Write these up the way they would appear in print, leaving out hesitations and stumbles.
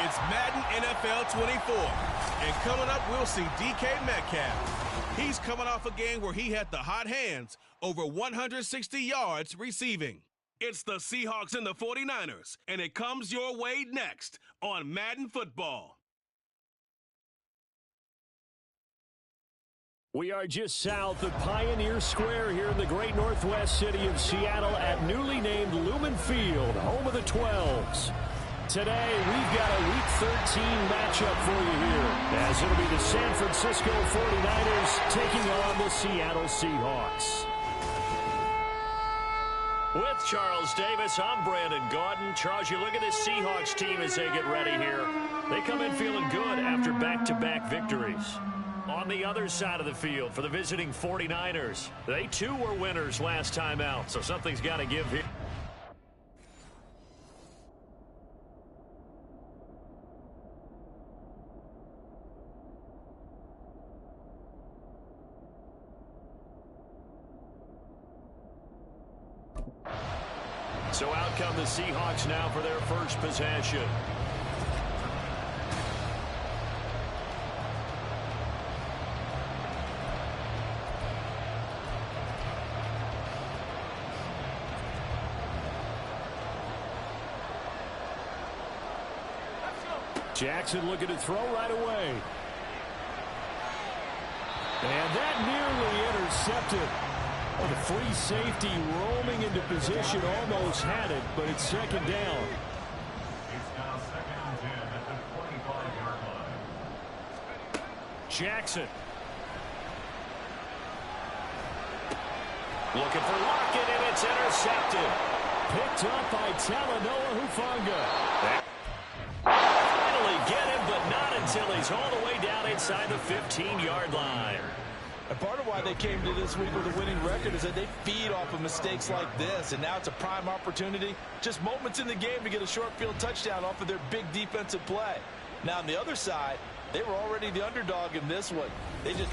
It's Madden NFL 24. And coming up, we'll see DK Metcalf. He's coming off a game where he had the hot hands, over 160 yards receiving. It's the Seahawks and the 49ers, and it comes your way next on Madden Football. We are just south of Pioneer Square here in the great northwest city of Seattle at newly named Lumen Field, home of the 12s. Today, we've got a Week 13 matchup for you here, as it'll be the San Francisco 49ers taking on the Seattle Seahawks. With Charles Davis, I'm Brandon Gaudin. Charles, you look at this Seahawks team as they get ready here. They come in feeling good after back-to-back victories. On the other side of the field for the visiting 49ers, they too were winners last time out, so something's got to give here. So out come the Seahawks now for their first possession. Jackson looking to throw right away. And that nearly intercepted. Oh, the free safety roaming into position almost had it, but it's second down. It's now 2nd and 10 at the 25-yard line. Jackson. Looking for Lockett, and it's intercepted. Picked up by Talanoa Hufanga. Finally get him, but not until he's all the way down inside the 15-yard line. And part of why they came to this week with a winning record is that they feed off of mistakes like this, and now it's a prime opportunity. Just moments in the game to get a short field touchdown off of their big defensive play. Now, on the other side, they were already the underdog in this one. They just...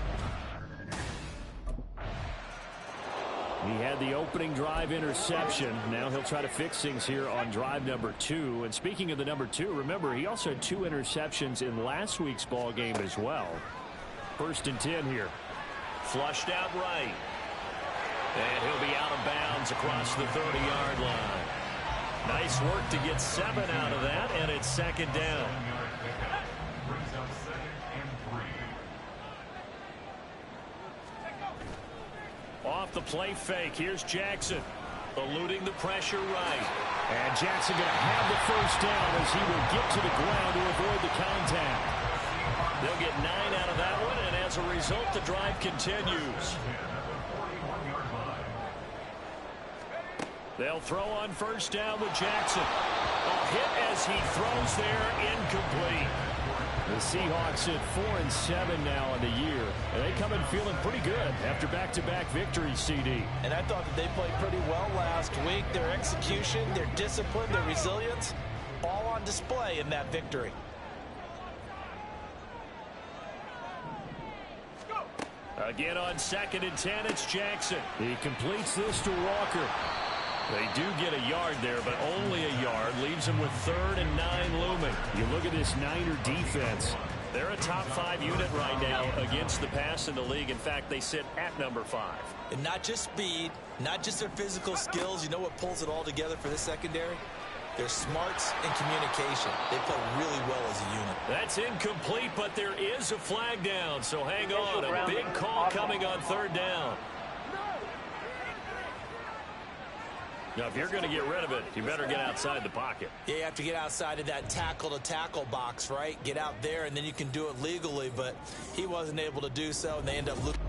He had the opening drive interception. Now he'll try to fix things here on drive number 2. And speaking of the number 2, remember, he also had 2 interceptions in last week's ball game as well. 1st and 10 here. Flushed out right. And he'll be out of bounds across the 30-yard line. Nice work to get 7 out of that, and it's second down. Brings up 2nd and 3. Off the play fake, here's Jackson. Eluding the pressure right. And Jackson going to have the first down as he will get to the ground to avoid the contact. They'll get 9 out of that one, and as a result, the drive continues. They'll throw on first down with Jackson. A hit as he throws there, incomplete. The Seahawks at 4-7 now in the year, and they come in feeling pretty good after back-to-back victories, CD. And I thought that they played pretty well last week. Their execution, their discipline, their resilience, all on display in that victory. Again on 2nd and 10, it's Jackson. He completes this to Walker. They do get a yard there, but only a yard. Leaves them with 3rd and 9 looming. You look at this Niner defense. They're a top 5 unit right now against the pass in the league. In fact, they sit at number 5. And not just speed, not just their physical skills. You know what pulls it all together for this secondary? Their smarts and communication. They play really well as a unit. That's incomplete, but there is a flag down, so hang on. A big call coming on 3rd down. Now, if you're going to get rid of it, you better get outside the pocket. Yeah, you have to get outside of that tackle-to-tackle box, right? Get out there, and then you can do it legally, but he wasn't able to do so, and they end up losing.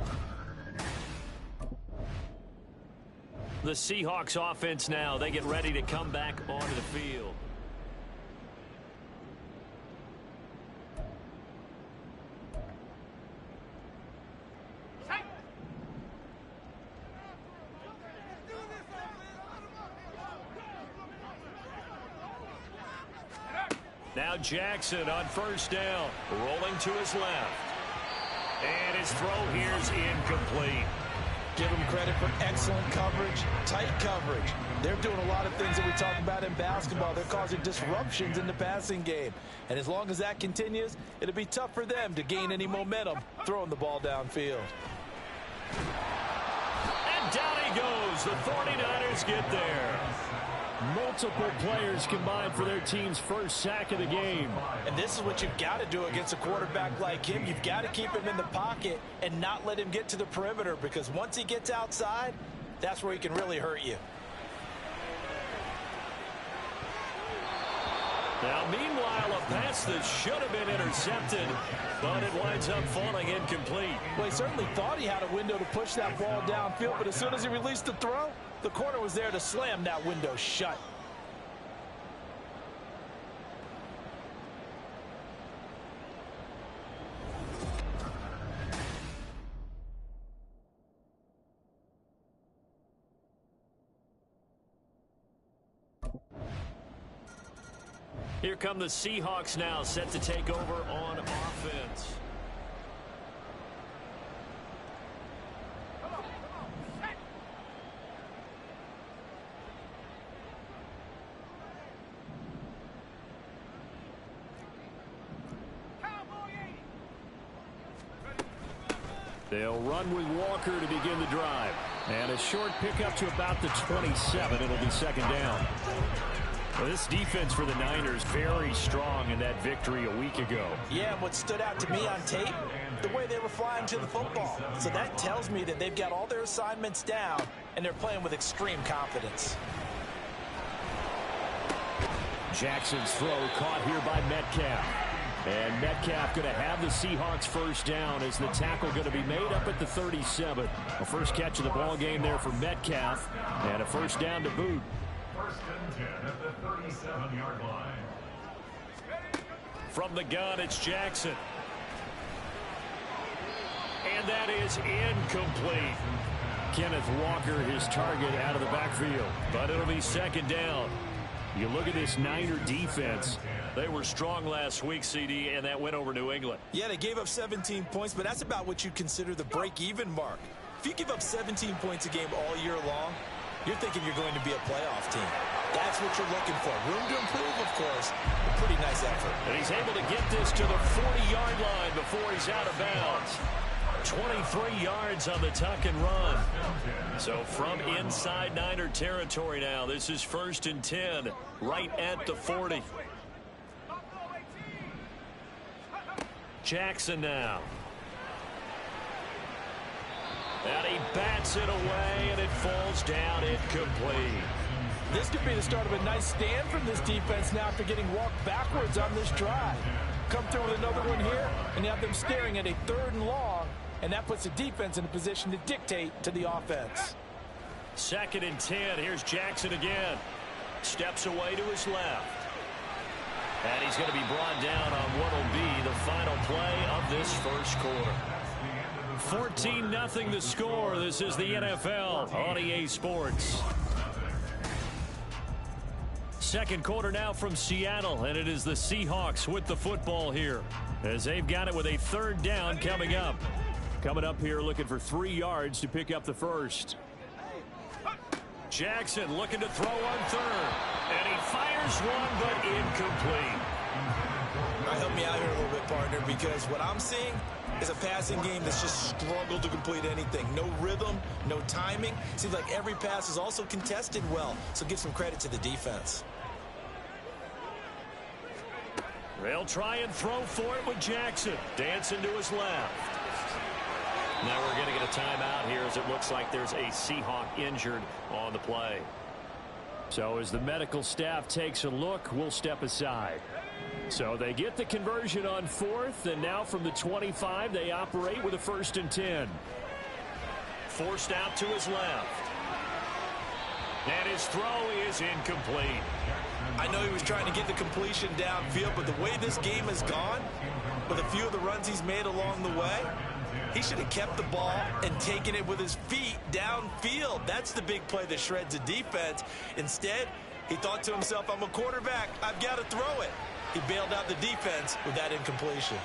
The Seahawks offense now, they get ready to come back onto the field. Now Jackson on first down, rolling to his left. And his throw here's incomplete. Give them credit for excellent coverage, tight coverage. They're doing a lot of things that we talk about in basketball. They're causing disruptions in the passing game. And as long as that continues, it'll be tough for them to gain any momentum throwing the ball downfield. And down he goes. The 49ers get there. Multiple players combined for their team's first sack of the game. And this is what you've got to do against a quarterback like him. You've got to keep him in the pocket and not let him get to the perimeter, because once he gets outside, that's where he can really hurt you. Now, meanwhile, a pass that should have been intercepted, but it winds up falling incomplete. Well, he certainly thought he had a window to push that ball downfield, but as soon as he released the throw, the corner was there to slam that window shut. Here come the Seahawks now, set to take over on offense. They'll run with Walker to begin the drive. And a short pickup to about the 27. It'll be second down. Well, this defense for the Niners very strong in that victory a week ago. Yeah, and what stood out to me on tape, the way they were flying to the football. So that tells me that they've got all their assignments down, and they're playing with extreme confidence. Jackson's throw caught here by Metcalf. And Metcalf going to have the Seahawks first down as the tackle going to be made up at the 37. A first catch of the ball game there for Metcalf, and a first down to boot. First and 10 at the 37-yard line. From the gun, it's Jackson. And that is incomplete. Kenneth Walker, his target, out of the backfield. But it'll be second down. You look at this Niner defense. They were strong last week, CD, and that went over New England. Yeah, they gave up 17 points, but that's about what you consider the break-even mark. If you give up 17 points a game all year long, you're thinking you're going to be a playoff team. That's what you're looking for. Room to improve, of course. A pretty nice effort. And he's able to get this to the 40-yard line before he's out of bounds. 23 yards on the tuck and run. So from inside Niner territory now, this is first and 10, right at the 40. Jackson now. And he bats it away, and it falls down incomplete. This could be the start of a nice stand from this defense now after getting walked backwards on this drive. Come through with another one here, and you have them staring at a 3rd and long, and that puts the defense in a position to dictate to the offense. Second and 10. Here's Jackson again. Steps away to his left. And he's going to be brought down on what will be the final play of this first quarter. 14-0 the score. This is the NFL on EA Sports. Second quarter now from Seattle, and it is the Seahawks with the football here as they've got it with a 3rd down coming up. Coming up here looking for 3 yards to pick up the first. Jackson looking to throw on 3rd, and he fires one, but incomplete. Help me out here a little bit, partner, because what I'm seeing is a passing game that's just struggled to complete anything. No rhythm, no timing. Seems like every pass is also contested well, so give some credit to the defense. They'll try and throw for it with Jackson. Dancing to his left. Now we're going to get a timeout here as it looks like there's a Seahawk injured on the play. So as the medical staff takes a look, we'll step aside. So they get the conversion on 4th, and now from the 25, they operate with a 1st and 10. Forced out to his left. And his throw is incomplete. I know he was trying to get the completion downfield, but the way this game has gone, with a few of the runs he's made along the way, he should have kept the ball and taken it with his feet downfield. That's the big play that shreds the defense. Instead, he thought to himself, I'm a quarterback. I've got to throw it. He bailed out the defense with that incompletion.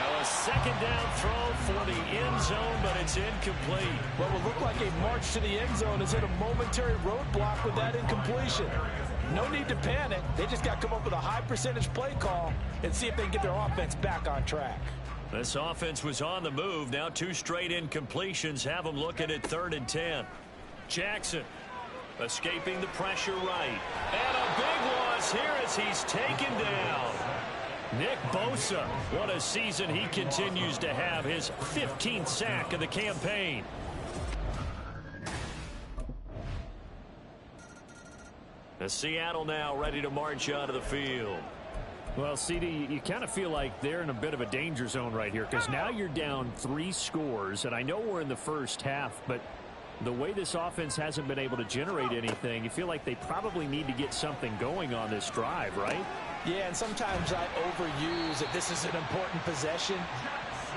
Well, a second down throw for the end zone, but it's incomplete. What will look like a march to the end zone is hit a momentary roadblock with that incompletion. No need to panic. They just got to come up with a high percentage play call and see if they can get their offense back on track. This offense was on the move. Now 2 straight incompletions have them looking at 3rd and 10. Jackson escaping the pressure right. And a big loss here as he's taken down. Nick Bosa, what a season he continues to have, his 15th sack of the campaign. Seattle now ready to march out of the field. Well, CD, you kind of feel like they're in a bit of a danger zone right here because now you're down 3 scores, and I know we're in the first half, but the way this offense hasn't been able to generate anything, you feel like they probably need to get something going on this drive, right? Yeah, and sometimes I overuse that this is an important possession,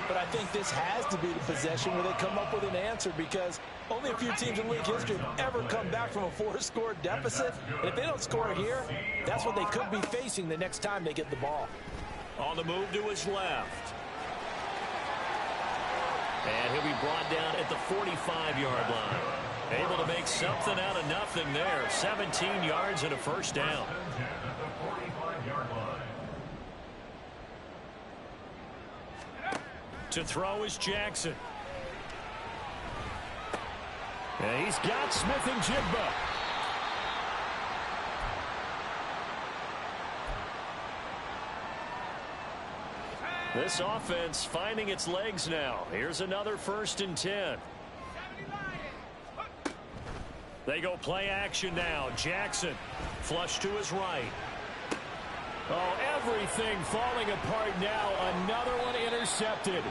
but I think this has to be the possession where they come up with an answer because only a few teams in league history have ever come back from a 4-score deficit. And if they don't score here, that's what they could be facing the next time they get the ball. On the move to his left. And he'll be brought down at the 45-yard line. Able to make something out of nothing there. 17 yards and a first down. To throw is Jackson. And he's got Smith and Jigba. This offense finding its legs now. Here's another 1st and 10. They go play action now. Jackson flush to his right. Oh, everything falling apart now. Another one intercepted.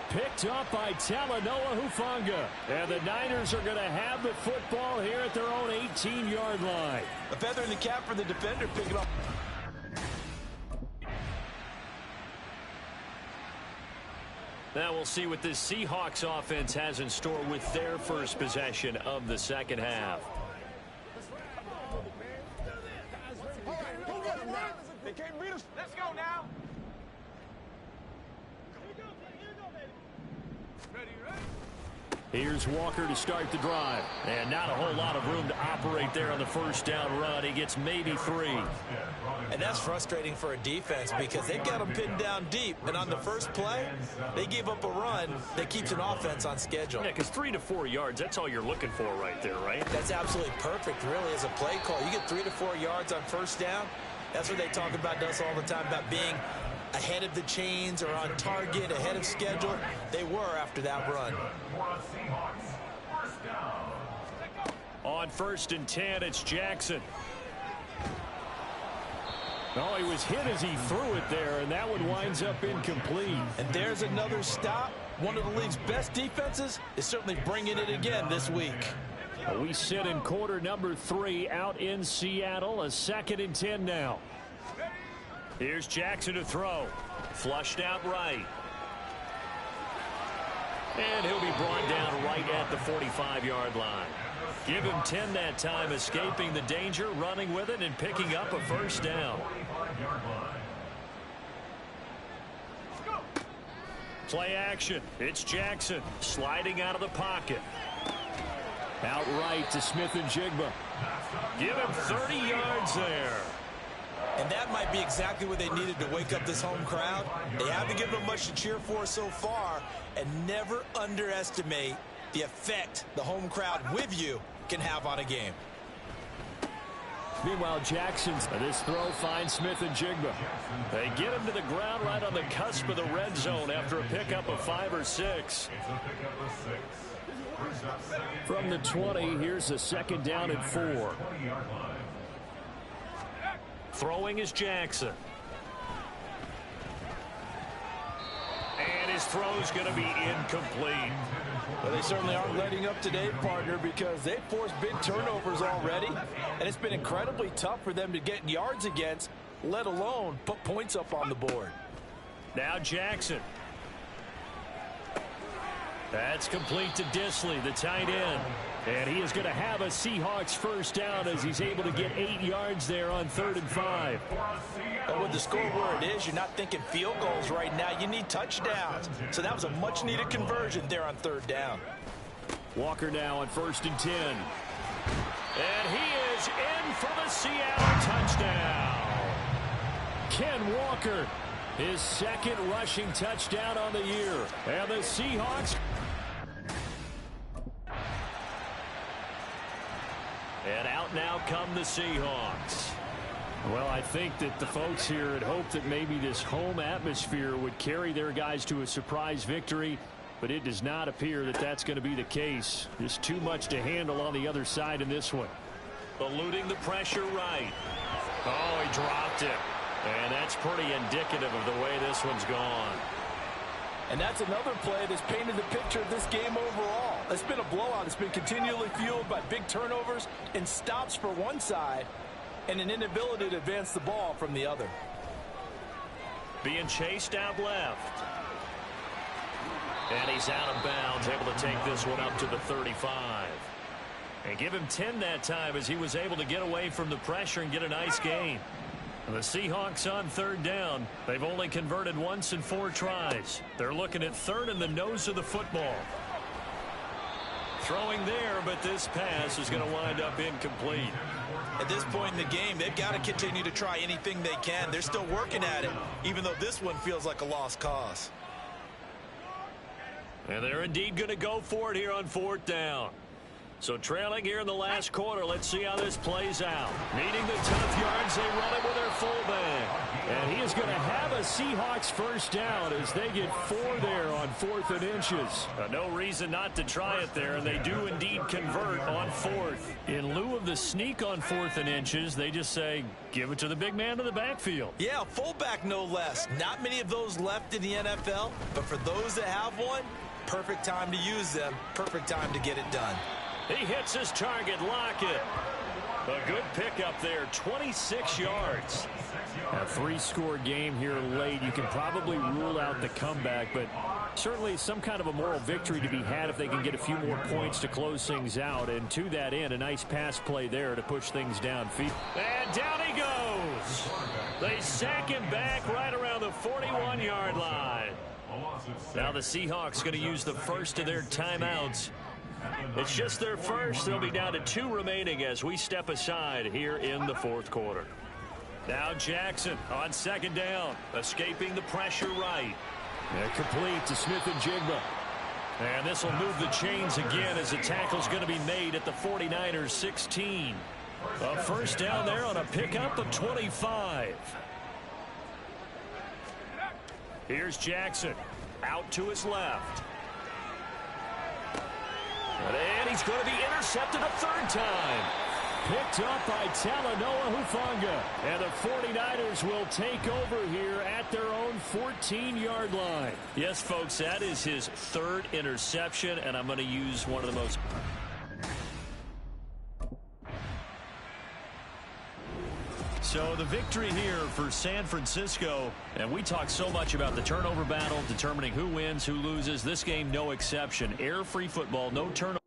Picked up by Talanoa Hufanga. And the Niners are going to have the football here at their own 18-yard line. A feather in the cap for the defender picking up. Now we'll see what this Seahawks offense has in store with their first possession of the second half. Let's go now. Here's Walker to start the drive. And not a whole lot of room to operate there on the first down run. He gets maybe 3. And that's frustrating for a defense because they've got them pinned down deep. And on the first play, they gave up a run that keeps an offense on schedule. Yeah, because 3 to 4 yards, that's all you're looking for right there, right? That's absolutely perfect, really, as a play call. You get 3 to 4 yards on first down. That's what they talk about us all the time, about being ahead of the chains or on target, ahead of schedule. They were after that run. On 1st and 10, it's Jackson. Oh, he was hit as he threw it there, and that one winds up incomplete. And there's another stop. One of the league's best defenses is certainly bringing it again this week. We sit in quarter number 3 out in Seattle. A 2nd and 10 now. Here's Jackson to throw. Flushed out right. And he'll be brought down right at the 45-yard line. Give him 10 that time, escaping the danger, running with it, and picking up a first down. Play action. It's Jackson sliding out of the pocket. Outright to Smith and Jigba. Give him 30 yards there. And that might be exactly what they needed to wake up this home crowd. They haven't given them much to cheer for so far, and never underestimate the effect the home crowd with you can have on a game. Meanwhile, Jackson's this throw finds Smith and Jigba. They get him to the ground right on the cusp of the red zone after a pickup of 5 or 6. From the 20, here's a 2nd down and 4. Throwing is Jackson. And his throw's going to be incomplete. Well, they certainly aren't letting up today, partner, because they've forced big turnovers already, and it's been incredibly tough for them to get yards against, let alone put points up on the board. Now Jackson. That's complete to Disley, the tight end. And he is going to have a Seahawks first down as he's able to get 8 yards there on 3rd and 5. And with the score where it is, you're not thinking field goals right now. You need touchdowns. So that was a much-needed conversion there on 3rd down. Walker now on 1st and 10. And he is in for the Seattle touchdown. Ken Walker, his 2nd rushing touchdown on the year. And the Seahawks. And out now come the Seahawks. Well, I think that the folks here had hoped that maybe this home atmosphere would carry their guys to a surprise victory, but it does not appear that that's going to be the case. There's too much to handle on the other side in this one. Eluding the pressure right. Oh, he dropped it. And that's pretty indicative of the way this one's gone. And that's another play that's painted the picture of this game overall. It's been a blowout. It's been continually fueled by big turnovers and stops for one side and an inability to advance the ball from the other. Being chased out left. And he's out of bounds, able to take this one up to the 35. And give him 10 that time as he was able to get away from the pressure and get a nice gain. The Seahawks on 3rd down. They've only converted once in 4 tries. They're looking at 3rd in the nose of the football. Throwing there, but this pass is going to wind up incomplete. At this point in the game, they've got to continue to try anything they can. They're still working at it, even though this one feels like a lost cause. And they're indeed going to go for it here on 4th down. So trailing here in the last quarter, let's see how this plays out. Needing the tough yards, they run it with their fullback. And he is going to have a Seahawks first down as they get 4 there on 4th and inches. No reason not to try it there, and they do indeed convert on 4th. In lieu of the sneak on 4th and inches, they just say, give it to the big man in the backfield. Yeah, fullback no less. Not many of those left in the NFL, but for those that have one, perfect time to use them, perfect time to get it done. He hits his target, Lockett. A good pickup there, 26 yards. A 3-score game here late. You can probably rule out the comeback, but certainly some kind of a moral victory to be had if they can get a few more points to close things out. And to that end, a nice pass play there to push things downfield. And down he goes. They sack him back right around the 41-yard line. Now the Seahawks going to use the first of their timeouts. It's just their first. They'll be down to 2 remaining as we step aside here in the 4th quarter. Now Jackson on 2nd down, escaping the pressure right. And complete to Smith and Jigba. And this will move the chains again as the tackle's going to be made at the 49ers 16. A first down there on a pickup of 25. Here's Jackson out to his left. And he's going to be intercepted a 3rd time. Picked up by Talanoa Hufanga. And the 49ers will take over here at their own 14-yard line. Yes, folks, that is his 3rd interception, and I'm going to use one of the most... So the victory here for San Francisco, and we talk so much about the turnover battle, determining who wins, who loses. This game, no exception. Air-free football, no turnover.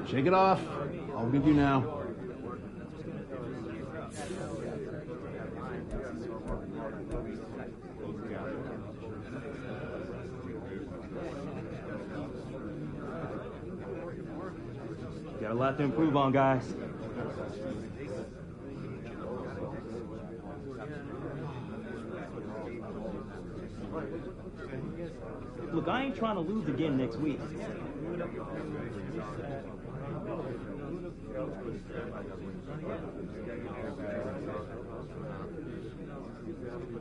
Shake it off. I'll give you now. Got a lot to improve on, guys. Look, I ain't trying to lose again next week.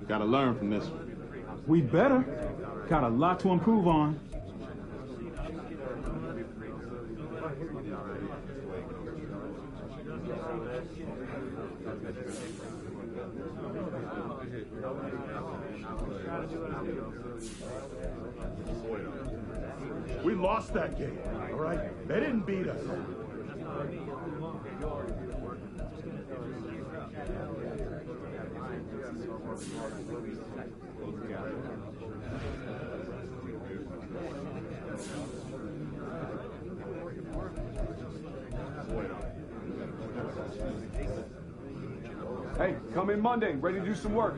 Got to learn from this one. We better. Got a lot to improve on. We lost that game, all right? They didn't beat us. Hey, come in Monday, ready to do some work.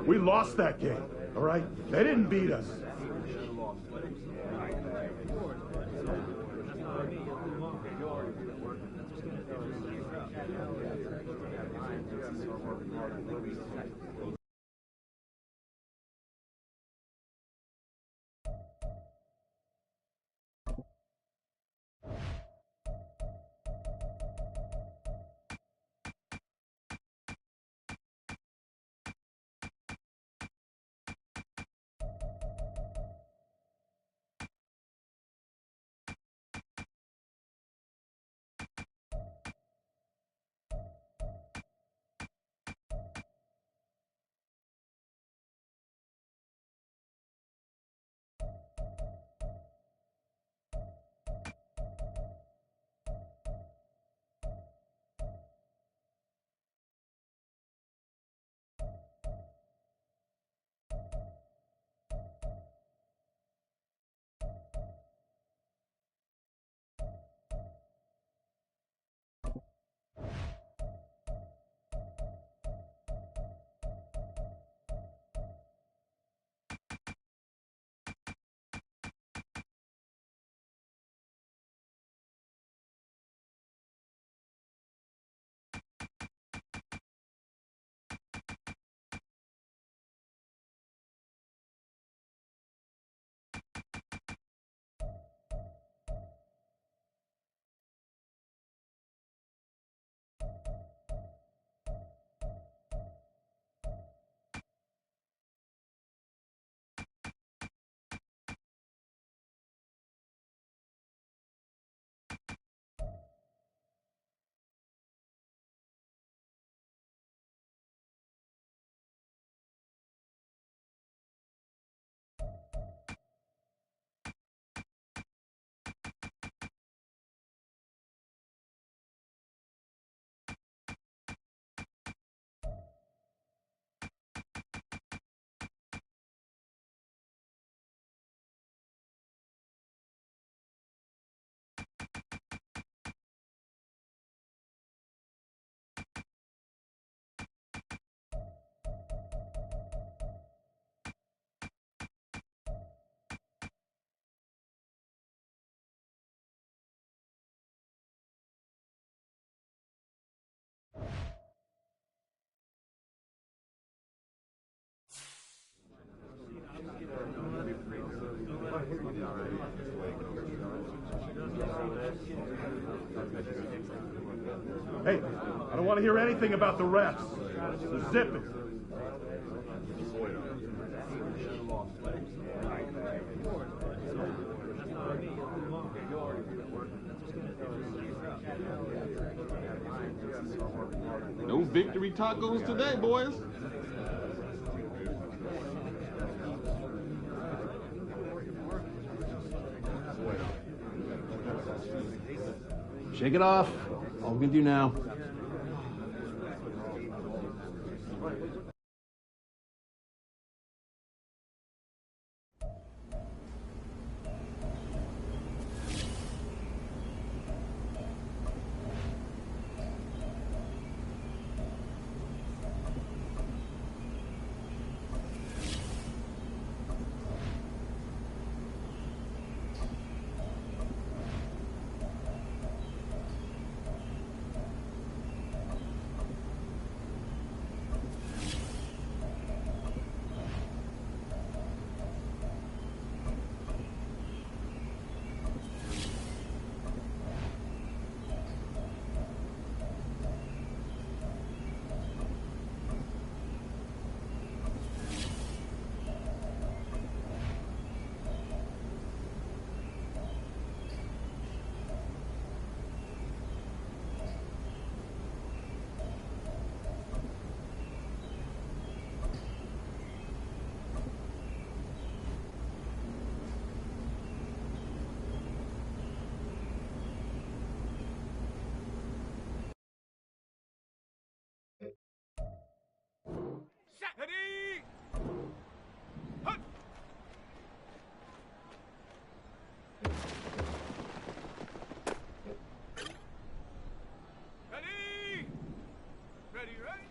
We lost that game, all right? They didn't beat us. Hey, I don't want to hear anything about the refs. So zip it. No victory tacos today, boys. Shake it off. All we can do now. Ready? Hunt! Ready? Ready, ready?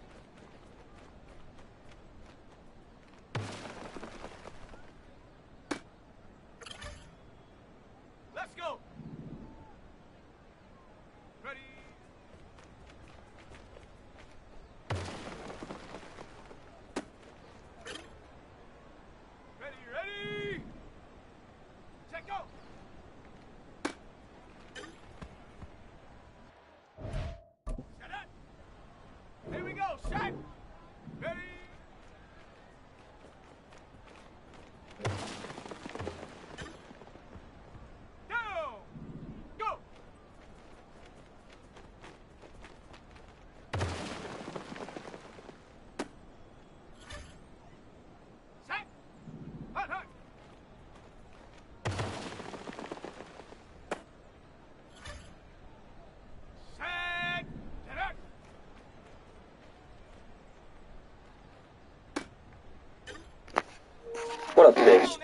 bitch.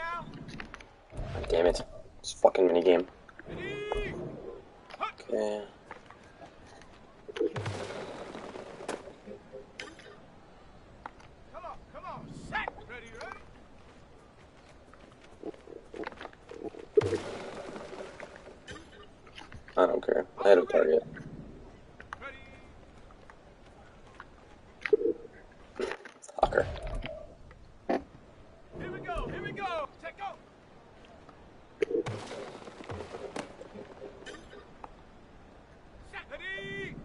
God damn it. This fucking minigame. Okay. Come on, set. Ready, ready? I don't care. I had a target. Fucker. Here we go, here we go. Check out. Set. Ready.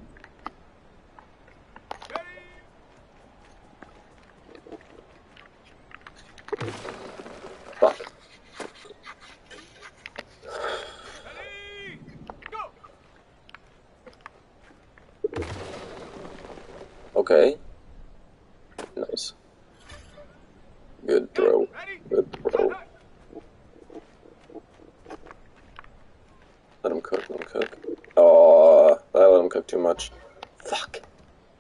Ready. Fuck. Ready. Go. Okay. Nice. Good throw. Good throw. Let him cook, let him cook. Oh, I let him cook too much. Fuck.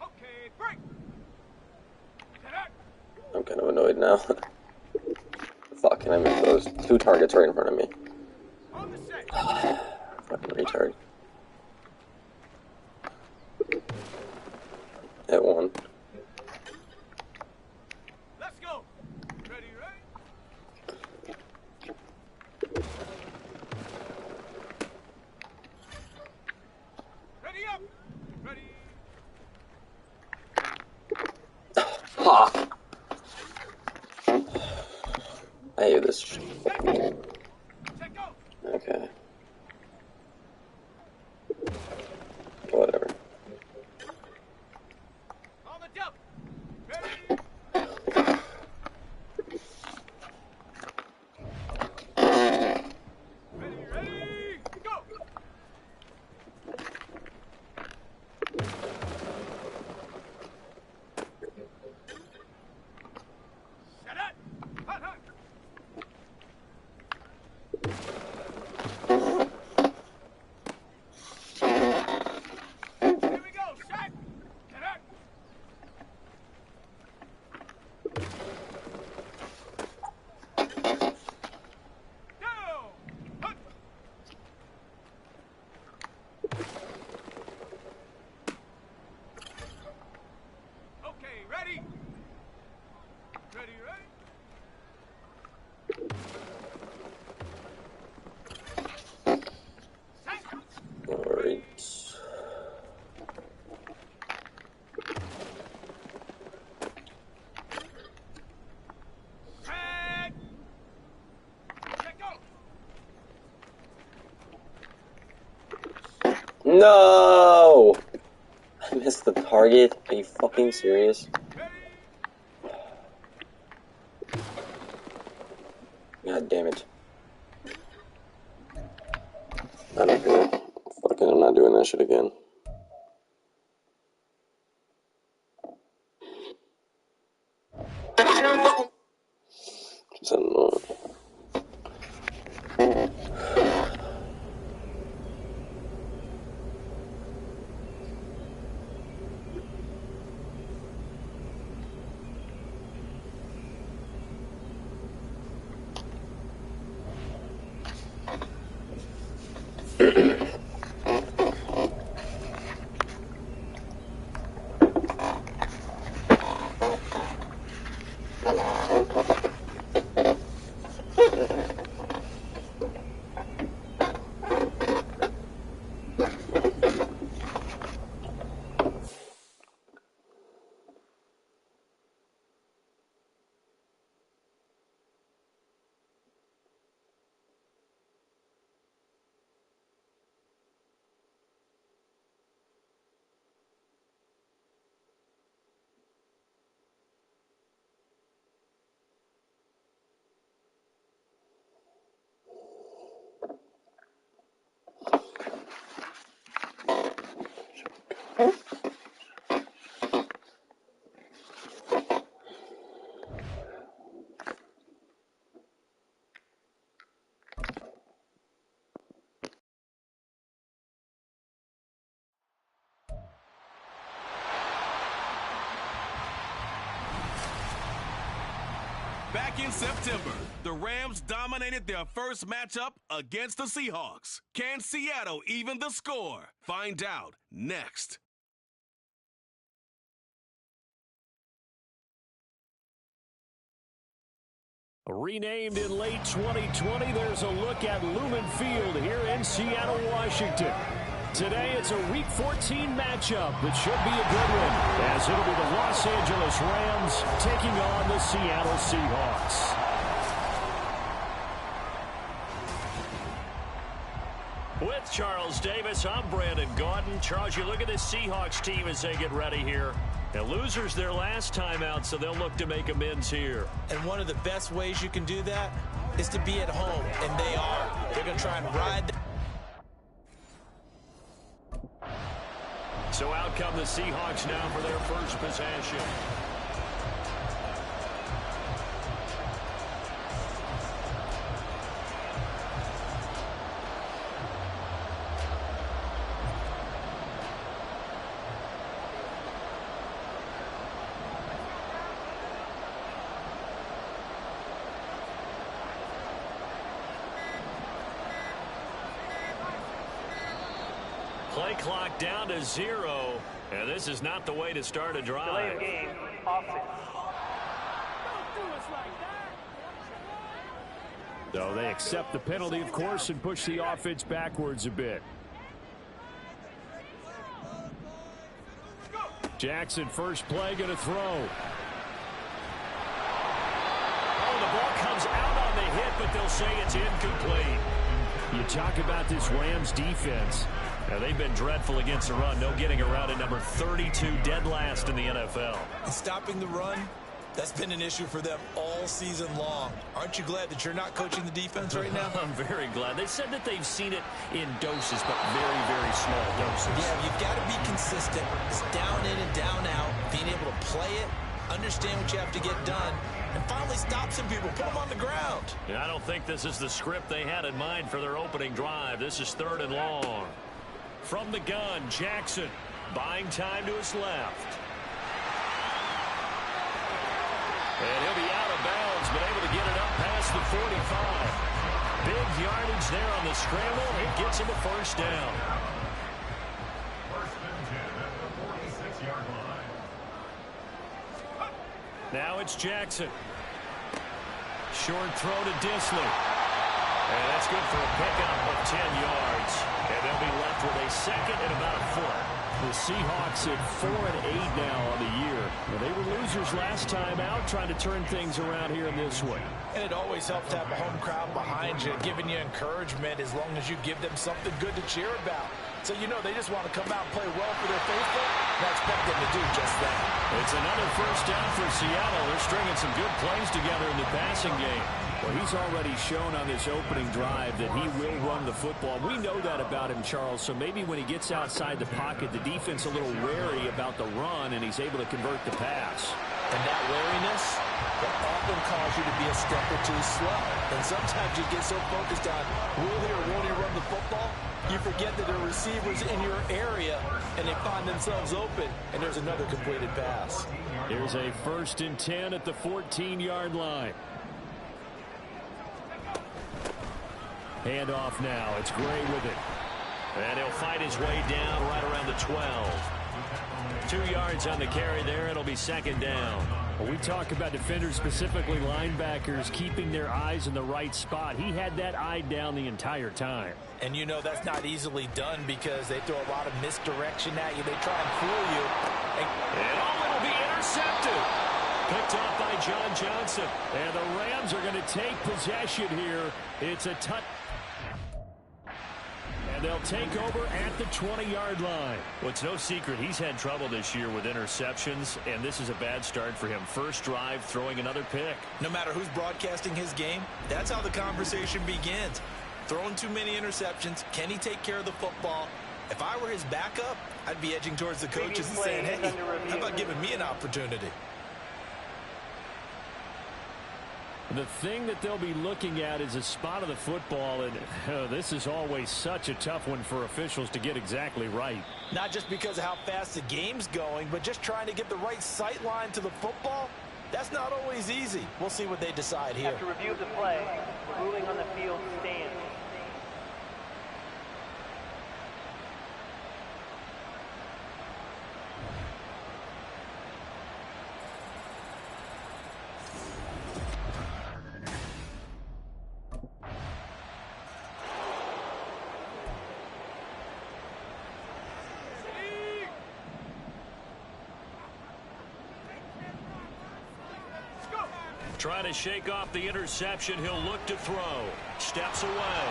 Okay, break. I'm kind of annoyed now. Fuck, and I missed those 2 targets right in front of me. On the set. Fucking retard. Hit 1. Let's go. Ready, ready? Ready up. Ready. Ha! I hate this shit. Check go. Okay. Whatever. On the jump. Ready. Ready, ready. Go. Set up. Hut, hut. Here we go. Set. Set up. Down. Hut. Okay, ready. Ready, ready. Set. Alright. Set. Check go. No! I missed the target. Are you fucking serious? God damn it. I don't care. Fucking, I'm not doing that shit again. Just annoying. Back in September, The Rams dominated their first matchup against the Seahawks. Can Seattle even the score? Find out next. Renamed in late 2020, there's a look at Lumen Field here in Seattle, Washington. Today, it's a Week 14 matchup that should be a good one, as it'll be the Los Angeles Rams taking on the Seattle Seahawks. With Charles Davis, I'm Brandon Gaudin. Charles, you look at this Seahawks team as they get ready here. The losers their last time out, so they'll look to make amends here. And one of the best ways you can do that is to be at home, and they are. They're going to try and ride. So out come the Seahawks now for their first possession. Play clock down to 0, and this is not the way to start a drive. Delay of game, offense. Though they accept the penalty, of course, and push the offense backwards a bit. Jackson, first play, going to throw. Oh, the ball comes out on the hit, but they'll say it's incomplete. You talk about this Rams defense. Now, they've been dreadful against the run. No getting around at number 32, dead last in the NFL. And stopping the run, that's been an issue for them all season long. Aren't you glad that you're not coaching the defense right now? I'm very glad. They said that they've seen it in doses, but very, very small doses. Yeah, you've got to be consistent. It's down in and down out, being able to play it, understand what you have to get done, and finally stop some people, put them on the ground. Yeah, I don't think this is the script they had in mind for their opening drive. This is 3rd and long. From the gun, Jackson buying time to his left. And he'll be out of bounds, but able to get it up past the 45. Big yardage there on the scramble. It gets him a first down. First and 10 at the 46-yard line. Now it's Jackson. Short throw to Disley. And that's good for a pickup of 10 yards. And they'll be left with a second and about a foot. The Seahawks at 4-8 now on the year. Well, they were losers last time out, trying to turn things around here in this one. And it always helps to have a home crowd behind you, giving you encouragement as long as you give them something good to cheer about. So, you know, they just want to come out and play well for their faithful, and I expect them to do just that. It's another first down for Seattle. They're stringing some good plays together in the passing game. Well, he's already shown on this opening drive that he will run the football. We know that about him, Charles, so maybe when he gets outside the pocket, the defense a little wary about the run, and he's able to convert the pass. And that wariness will often cause you to be a step or two slow. And sometimes you get so focused on will he or won't he run the football, you forget that there are receivers in your area, and they find themselves open, and there's another completed pass. Here's a 1st and 10 at the 14-yard line. Handoff now. It's Gray with it. And he'll fight his way down right around the 12. 2 yards on the carry there. It'll be 2nd down. Well, we talk about defenders, specifically linebackers, keeping their eyes in the right spot. He had that eye down the entire time. And you know that's not easily done because they throw a lot of misdirection at you. They try and fool you. And it'll be intercepted. Picked off by John Johnson. And the Rams are going to take possession here. It's a touch. And they'll take over at the 20-yard line. Well, it's no secret he's had trouble this year with interceptions, and this is a bad start for him. First drive, throwing another pick. No matter who's broadcasting his game, that's how the conversation begins. Throwing too many interceptions. Can he take care of the football? If I were his backup, I'd be edging towards the coaches and saying, hey, how about giving me an opportunity? The thing that they'll be looking at is a spot of the football, and this is always such a tough one for officials to get exactly right. Not just because of how fast the game's going, but just trying to get the right sight line to the football. That's not always easy. We'll see what they decide here. After review of the play, the ruling on the field stands. Trying to shake off the interception. He'll look to throw. Steps away.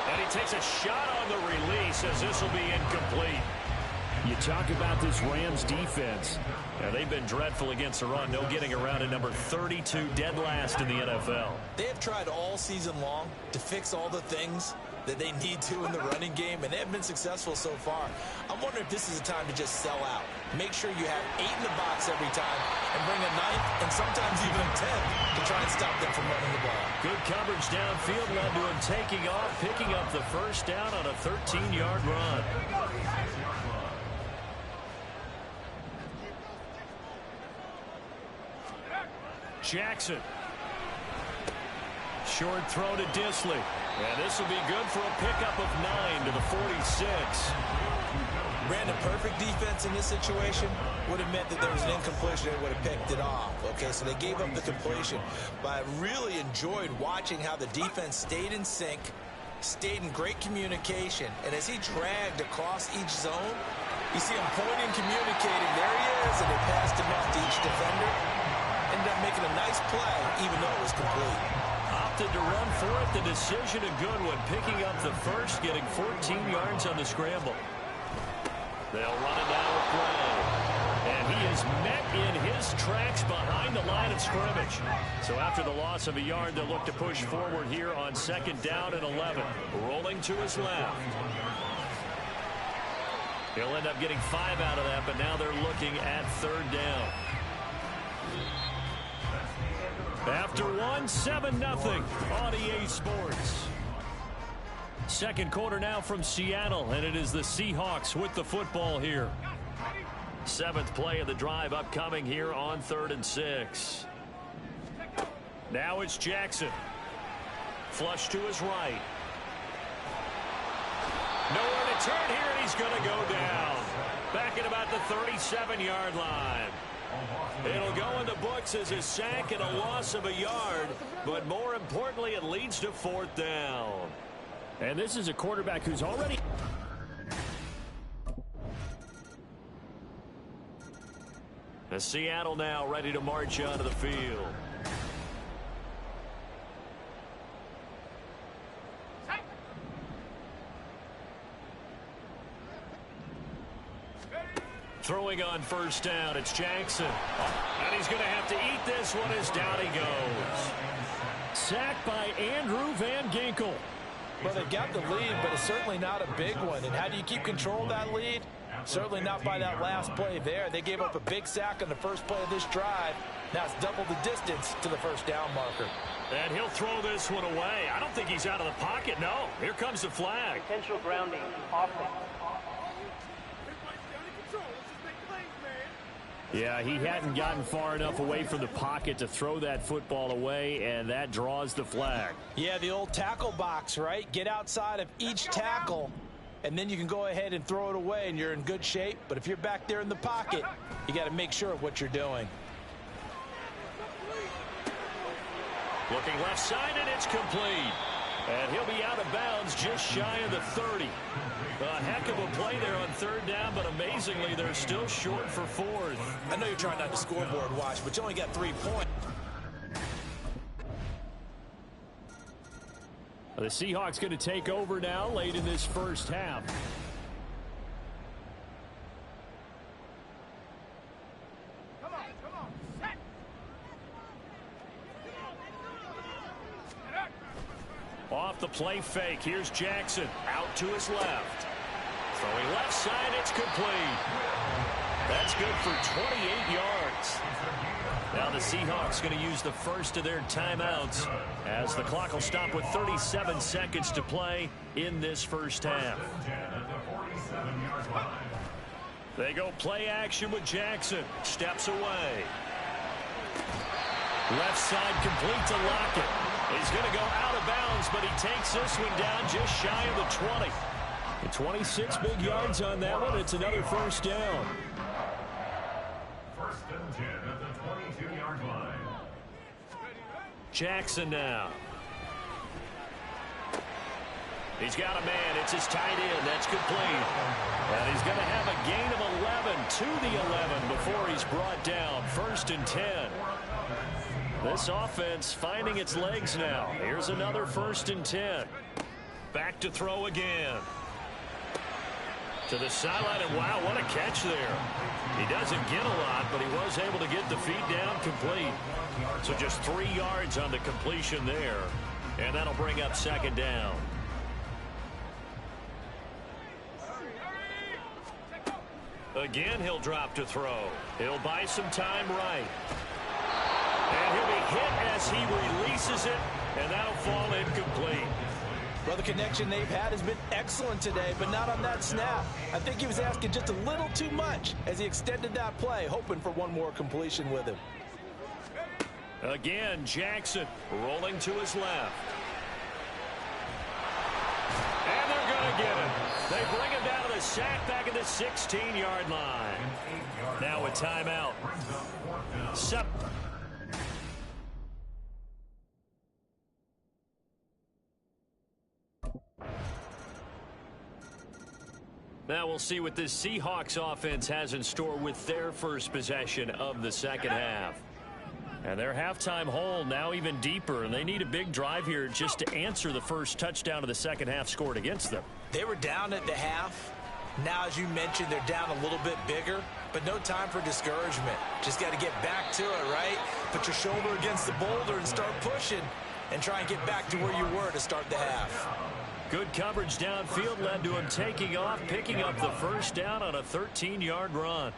And he takes a shot on the release as this will be incomplete. You talk about this Rams defense. Now, they've been dreadful against the run. No getting around at number 32, dead last in the NFL. They have tried all season long to fix all the things that they need to in the running game, and they have been successful so far. I'm wondering if this is a time to just sell out. Make sure you have 8 in the box every time and bring a 9th and sometimes even a 10th to try and stop them from running the ball. Good coverage downfield led to him taking off, picking up the first down on a 13-yard run. Jackson. Short throw to Disley. And this will be good for a pickup of 9 to the 46. Brandon, perfect defense in this situation would have meant that there was an incompletion and would have picked it off. Okay, so they gave up the completion. But I really enjoyed watching how the defense stayed in sync, stayed in great communication. And as he dragged across each zone, you see him pointing, communicating. There he is, and they passed him off to each defender. Ended up making a nice play, even though it was complete. Opted to run for it. The decision a good one. Picking up the first, getting 14 yards on the scramble. They'll run it down with Gray. And he is met in his tracks behind the line of scrimmage. So after the loss of a yard, they'll look to push forward here on 2nd down and 11. Rolling to his left. He'll end up getting 5 out of that, but now they're looking at 3rd down. After 1, 7-0 on EA Sports. Second quarter now from Seattle, and it is the Seahawks with the football here. 7th play of the drive upcoming here on 3rd and 6. Now it's Jackson. Flush to his right. Nowhere to turn here, and he's going to go down. Back at about the 37-yard line. It'll go in the books as a sack and a loss of a yard, but more importantly, it leads to 4th down. And this is a quarterback who's already... As Seattle now ready to march onto the field. Throwing on 1st down, it's Jackson. And he's going to have to eat this one as down he goes. Sacked by Andrew Van Ginkel. Well, they got the lead, but it's certainly not a big one. And how do you keep control of that lead? Certainly not by that last play there. They gave up a big sack on the first play of this drive. Now it's double the distance to the 1st down marker. And he'll throw this one away. I don't think he's out of the pocket. No, here comes the flag. Potential grounding, offense. Yeah, he hadn't gotten far enough away from the pocket to throw that football away, and that draws the flag. Yeah, the old tackle box, right? Get outside of each tackle, and then you can go ahead and throw it away, and you're in good shape. But if you're back there in the pocket, you got to make sure of what you're doing. Looking left side, and it's complete. And he'll be out of bounds just shy of the 30. A heck of a play there on 3rd down, but amazingly, they're still short for 4th. I know you're trying not to scoreboard watch, but you only got 3 points. The Seahawks going to take over now late in this 1st half. Off the play fake. Here's Jackson. Out to his left. Throwing left side. It's complete. That's good for 28 yards. Now the Seahawks going to use the first of their timeouts as the clock will stop with 37 seconds to play in this 1st half. They go play action with Jackson. Steps away. Left side complete to Lockett. He's going to go out of bounds, but he takes this one down just shy of the 20. The 26 big yards on that one. It's another first down. First and 10 at the 22-yard line. Jackson now. He's got a man. It's his tight end. That's complete. And he's going to have a gain of 11 to the 11 before he's brought down. First and 10. This offense finding its legs now. Here's another first and 10. Back to throw again. To the sideline, and wow, what a catch there. He doesn't get a lot, but he was able to get the feet down complete. So just 3 yards on the completion there. And that'll bring up second down. Again, he'll drop to throw. He'll buy some time right. And he'll be hit as he releases it, and that'll fall incomplete. Well, the connection they've had has been excellent today, but not on that snap. I think he was asking just a little too much as he extended that play, hoping for one more completion with him. Again, Jackson rolling to his left. And they're going to get him. They bring him down to the sack back at the 16-yard line. Now a timeout. Now we'll see what this Seahawks offense has in store with their first possession of the second half. And their halftime hole now even deeper, and they need a big drive here just to answer the first touchdown of the second half scored against them. They were down at the half. Now, as you mentioned, they're down a little bit bigger, but no time for discouragement. Just got to get back to it, right? Put your shoulder against the boulder and start pushing and try and get back to where you were to start the half. Good coverage downfield led to him taking off, picking up the first down on a 13-yard run.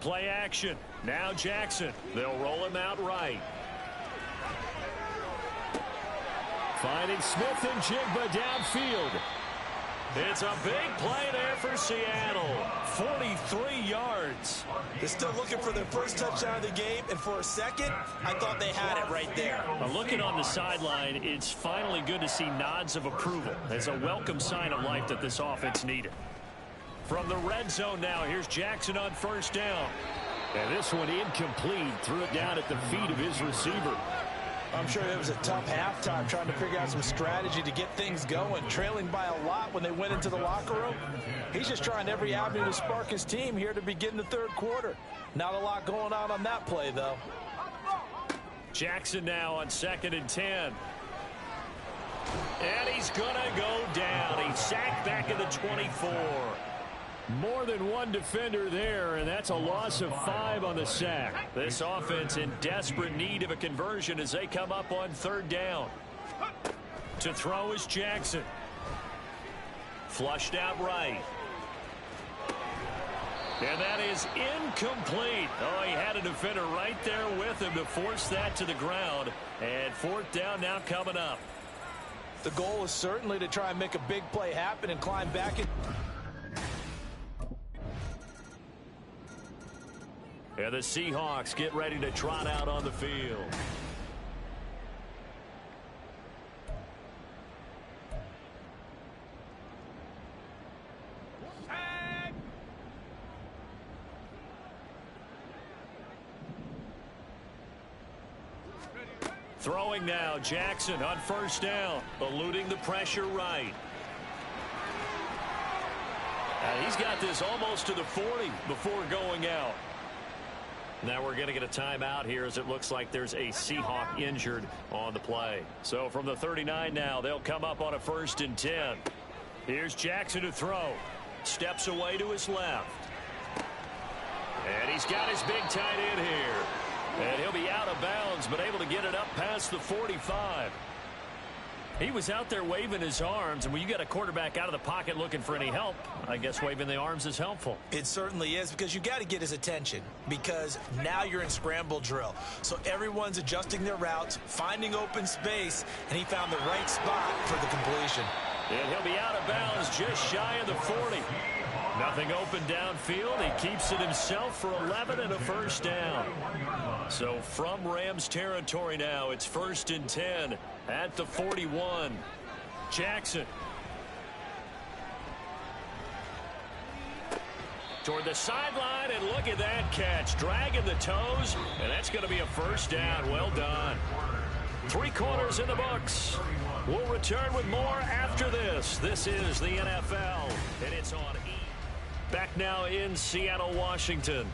Play action. Now Jackson. They'll roll him out right. Finding Smith and Jigba downfield. It's a big play there for Seattle. 43 yards. They're still looking for their first touchdown of the game, and for a second, I thought they had it right there. Looking on the sideline, it's finally good to see nods of approval. It's a welcome sign of life that this offense needed. From the red zone now, here's Jackson on first down. And this one incomplete. Threw it down at the feet of his receiver. I'm sure it was a tough halftime trying to figure out some strategy to get things going, trailing by a lot when they went into the locker room. He's just trying every avenue to spark his team here to begin the third quarter. Not a lot going on that play, though. Jackson now on 2nd and 10. And he's going to go down. He's sacked back at the 24. More than one defender there, and that's a loss of 5 on the sack. This offense in desperate need of a conversion as they come up on third down. To throw is Jackson. Flushed out right. And that is incomplete. Oh, he had a defender right there with him to force that to the ground. And fourth down now coming up. The goal is certainly to try and make a big play happen and climb back in. And the Seahawks get ready to trot out on the field. Throwing now, Jackson on first down, eluding the pressure right. And he's got this almost to the 40 before going out. Now we're going to get a timeout here as it looks like there's a Seahawk injured on the play. So from the 39 now, they'll come up on a 1st and 10. Here's Jackson to throw. Steps away to his left. And he's got his big tight end here. And he'll be out of bounds, but able to get it up past the 45. He was out there waving his arms, and when you got a quarterback out of the pocket looking for any help, I guess waving the arms is helpful. It certainly is, because you got to get his attention, because now you're in scramble drill. So everyone's adjusting their routes, finding open space, and he found the right spot for the completion. And he'll be out of bounds just shy of the 40. Nothing open downfield. He keeps it himself for 11 and a first down. So from Rams territory now, it's 1st and 10 at the 41. Jackson. Toward the sideline, and look at that catch. Dragging the toes, and that's going to be a first down. Well done. 3 quarters in the books. We'll return with more after this. This is the NFL, and it's on E. Back now in Seattle, Washington.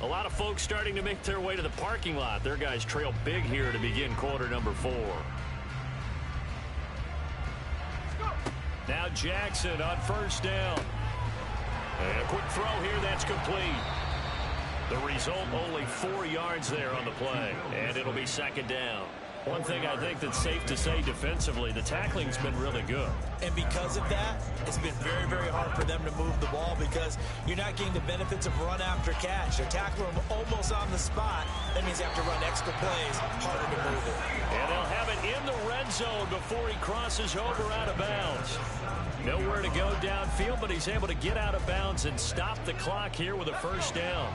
A lot of folks starting to make their way to the parking lot. Their guys trail big here to begin quarter number 4. Now Jackson on first down. And a quick throw here, that's complete. The result, only 4 yards there on the play, and it'll be 2nd down. One thing I think that's safe to say defensively, the tackling's been really good. And because of that, it's been very, very hard for them to move the ball because you're not getting the benefits of run after catch. They're tackling them almost on the spot. That means you have to run extra plays, harder to move it. And they'll have it in the red zone before he crosses over out of bounds. Nowhere to go downfield, but he's able to get out of bounds and stop the clock here with a first down.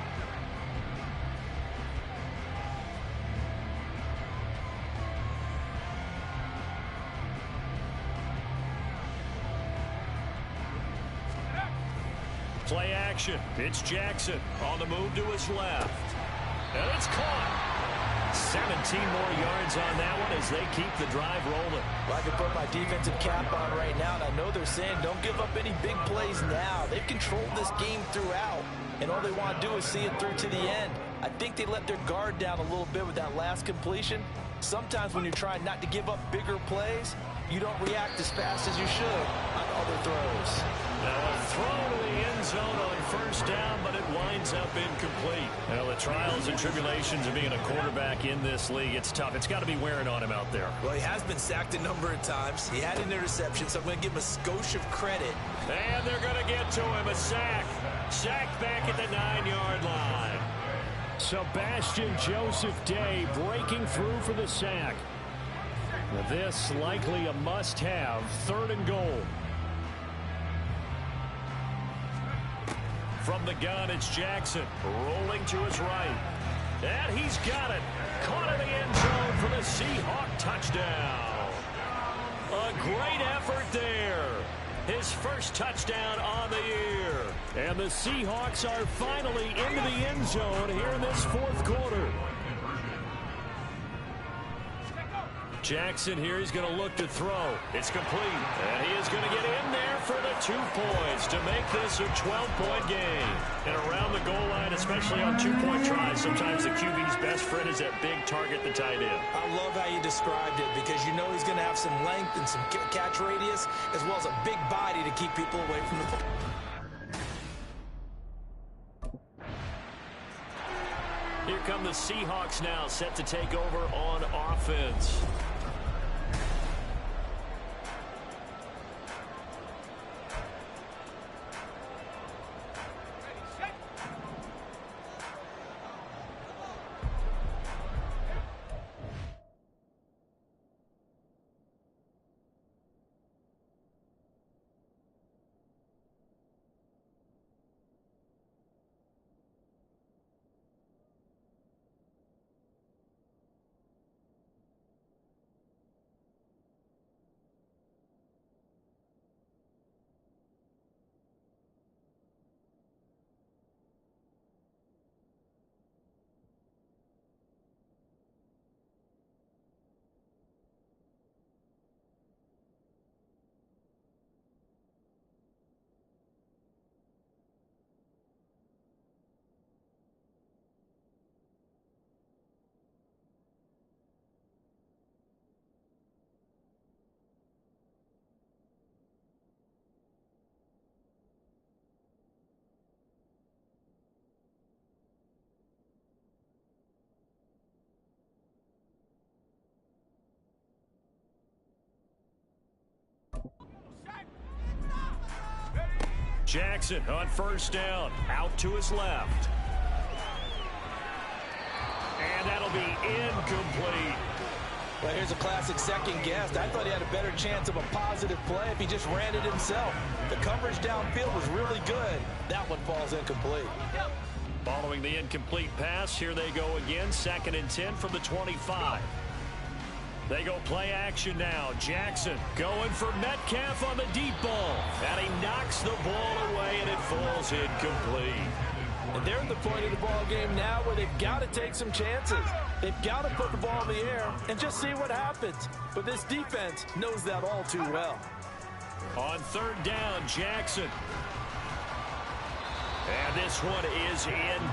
Play action. It's Jackson on the move to his left. And it's caught. 17 more yards on that one as they keep the drive rolling. Well, I can put my defensive cap on right now, and I know they're saying don't give up any big plays now. They've controlled this game throughout, and all they want to do is see it through to the end. I think they let their guard down a little bit with that last completion. Sometimes when you're trying not to give up bigger plays, you don't react as fast as you should on other throws. Now a throw to the end zone on first down, but it winds up incomplete. Well, the trials and tribulations of being a quarterback in this league, it's tough. It's got to be wearing on him out there. Well, he has been sacked a number of times. He had an interception, so I'm going to give him a skosh of credit. And they're going to get to him. A sack. Sacked back at the 9-yard line. Sebastian Joseph Day breaking through for the sack. Now this likely a must-have. 3rd and goal. From the gun, it's Jackson rolling to his right. And he's got it. Caught in the end zone for the Seahawk touchdown. A great effort there. His first touchdown on the year. And the Seahawks are finally into the end zone here in this 4th quarter. Jackson here, he's going to look to throw. It's complete. And he is going to get in there for the 2 points to make this a 12-point game. And around the goal line, especially on 2-point tries, sometimes the QB's best friend is that big target, the tight end. I love how you described it because you know he's going to have some length and some catch radius as well as a big body to keep people away from the ball. Here come the Seahawks now, set to take over on offense. Jackson on first down, out to his left. And that'll be incomplete. Well, here's a classic second guess. I thought he had a better chance of a positive play if he just ran it himself. The coverage downfield was really good. That one falls incomplete. Following the incomplete pass, here they go again. 2nd and 10 from the 25. They go play action now. Jackson going for Metcalf on the deep ball. And he knocks the ball away, and it falls incomplete. And they're at the point of the ball game now where they've got to take some chances. They've got to put the ball in the air and just see what happens. But this defense knows that all too well. On 3rd down, Jackson. And this one is in.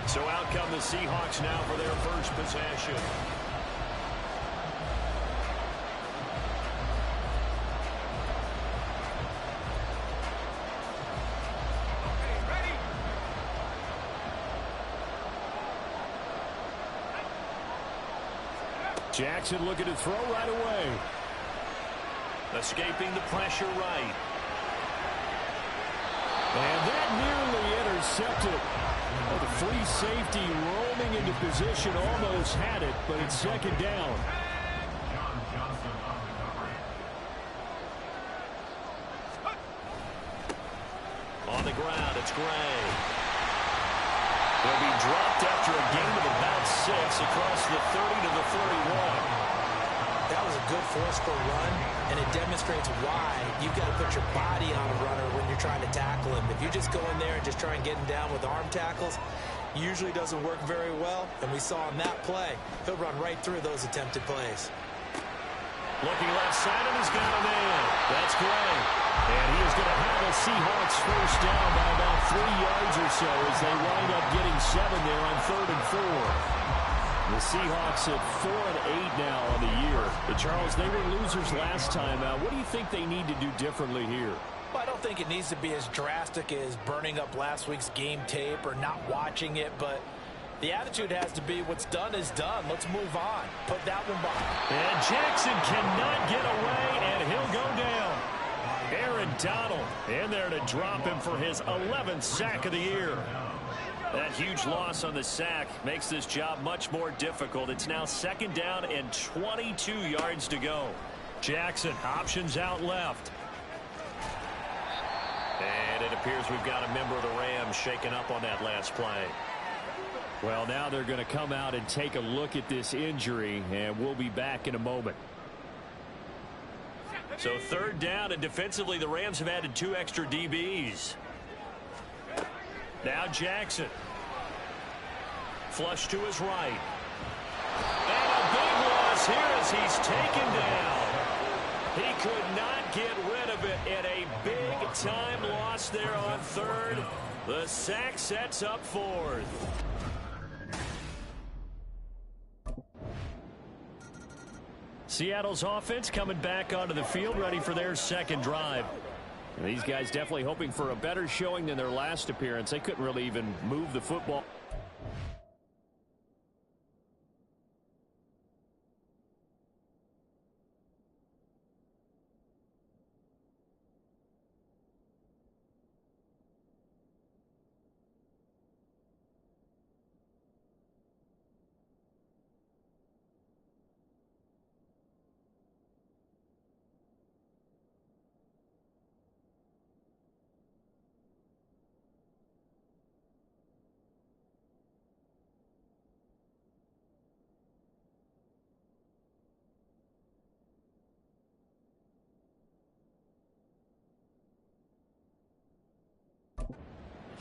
So out come the Seahawks now for their first possession. Jackson looking to throw right away. Escaping the pressure right. And that nearly intercepted. Well, the free safety roaming into position almost had it, but it's 2nd down. On the ground, it's Gray. He'll be dropped after a gain of about 6 across the 30 to the 31. That was a good forceful run, and it demonstrates why you've got to put your body on a runner when you're trying to tackle him. If you just go in there and just try and get him down with arm tackles, usually doesn't work very well, and we saw on that play, he'll run right through those attempted plays. Looking left side, and he's got a man. That's Gray. And he is going to have a Seahawks first down by about 3 yards or so as they wind up getting 7 there on 3rd and 4. The Seahawks at 4-8 now on the year. But Charles, they were losers last time out. What do you think they need to do differently here? Well, I don't think it needs to be as drastic as burning up last week's game tape or not watching it, but the attitude has to be what's done is done. Let's move on. Put that one behind. And Jackson cannot get away, and he'll go down. Aaron Donald in there to drop him for his 11th sack of the year. That huge loss on the sack makes this job much more difficult. It's now 2nd down and 22 yards to go. Jackson options out left. And it appears we've got a member of the Rams shaken up on that last play. Well, now they're going to come out and take a look at this injury, and we'll be back in a moment. So 3rd down, and defensively the Rams have added 2 extra DBs. Now Jackson. Flush to his right. And a big loss here as he's taken down. He could not get rid of it in a big time lost there on third. The sack sets up fourth. Seattle's offense coming back onto the field, ready for their second drive. And these guys definitely hoping for a better showing than their last appearance. They couldn't really even move the football.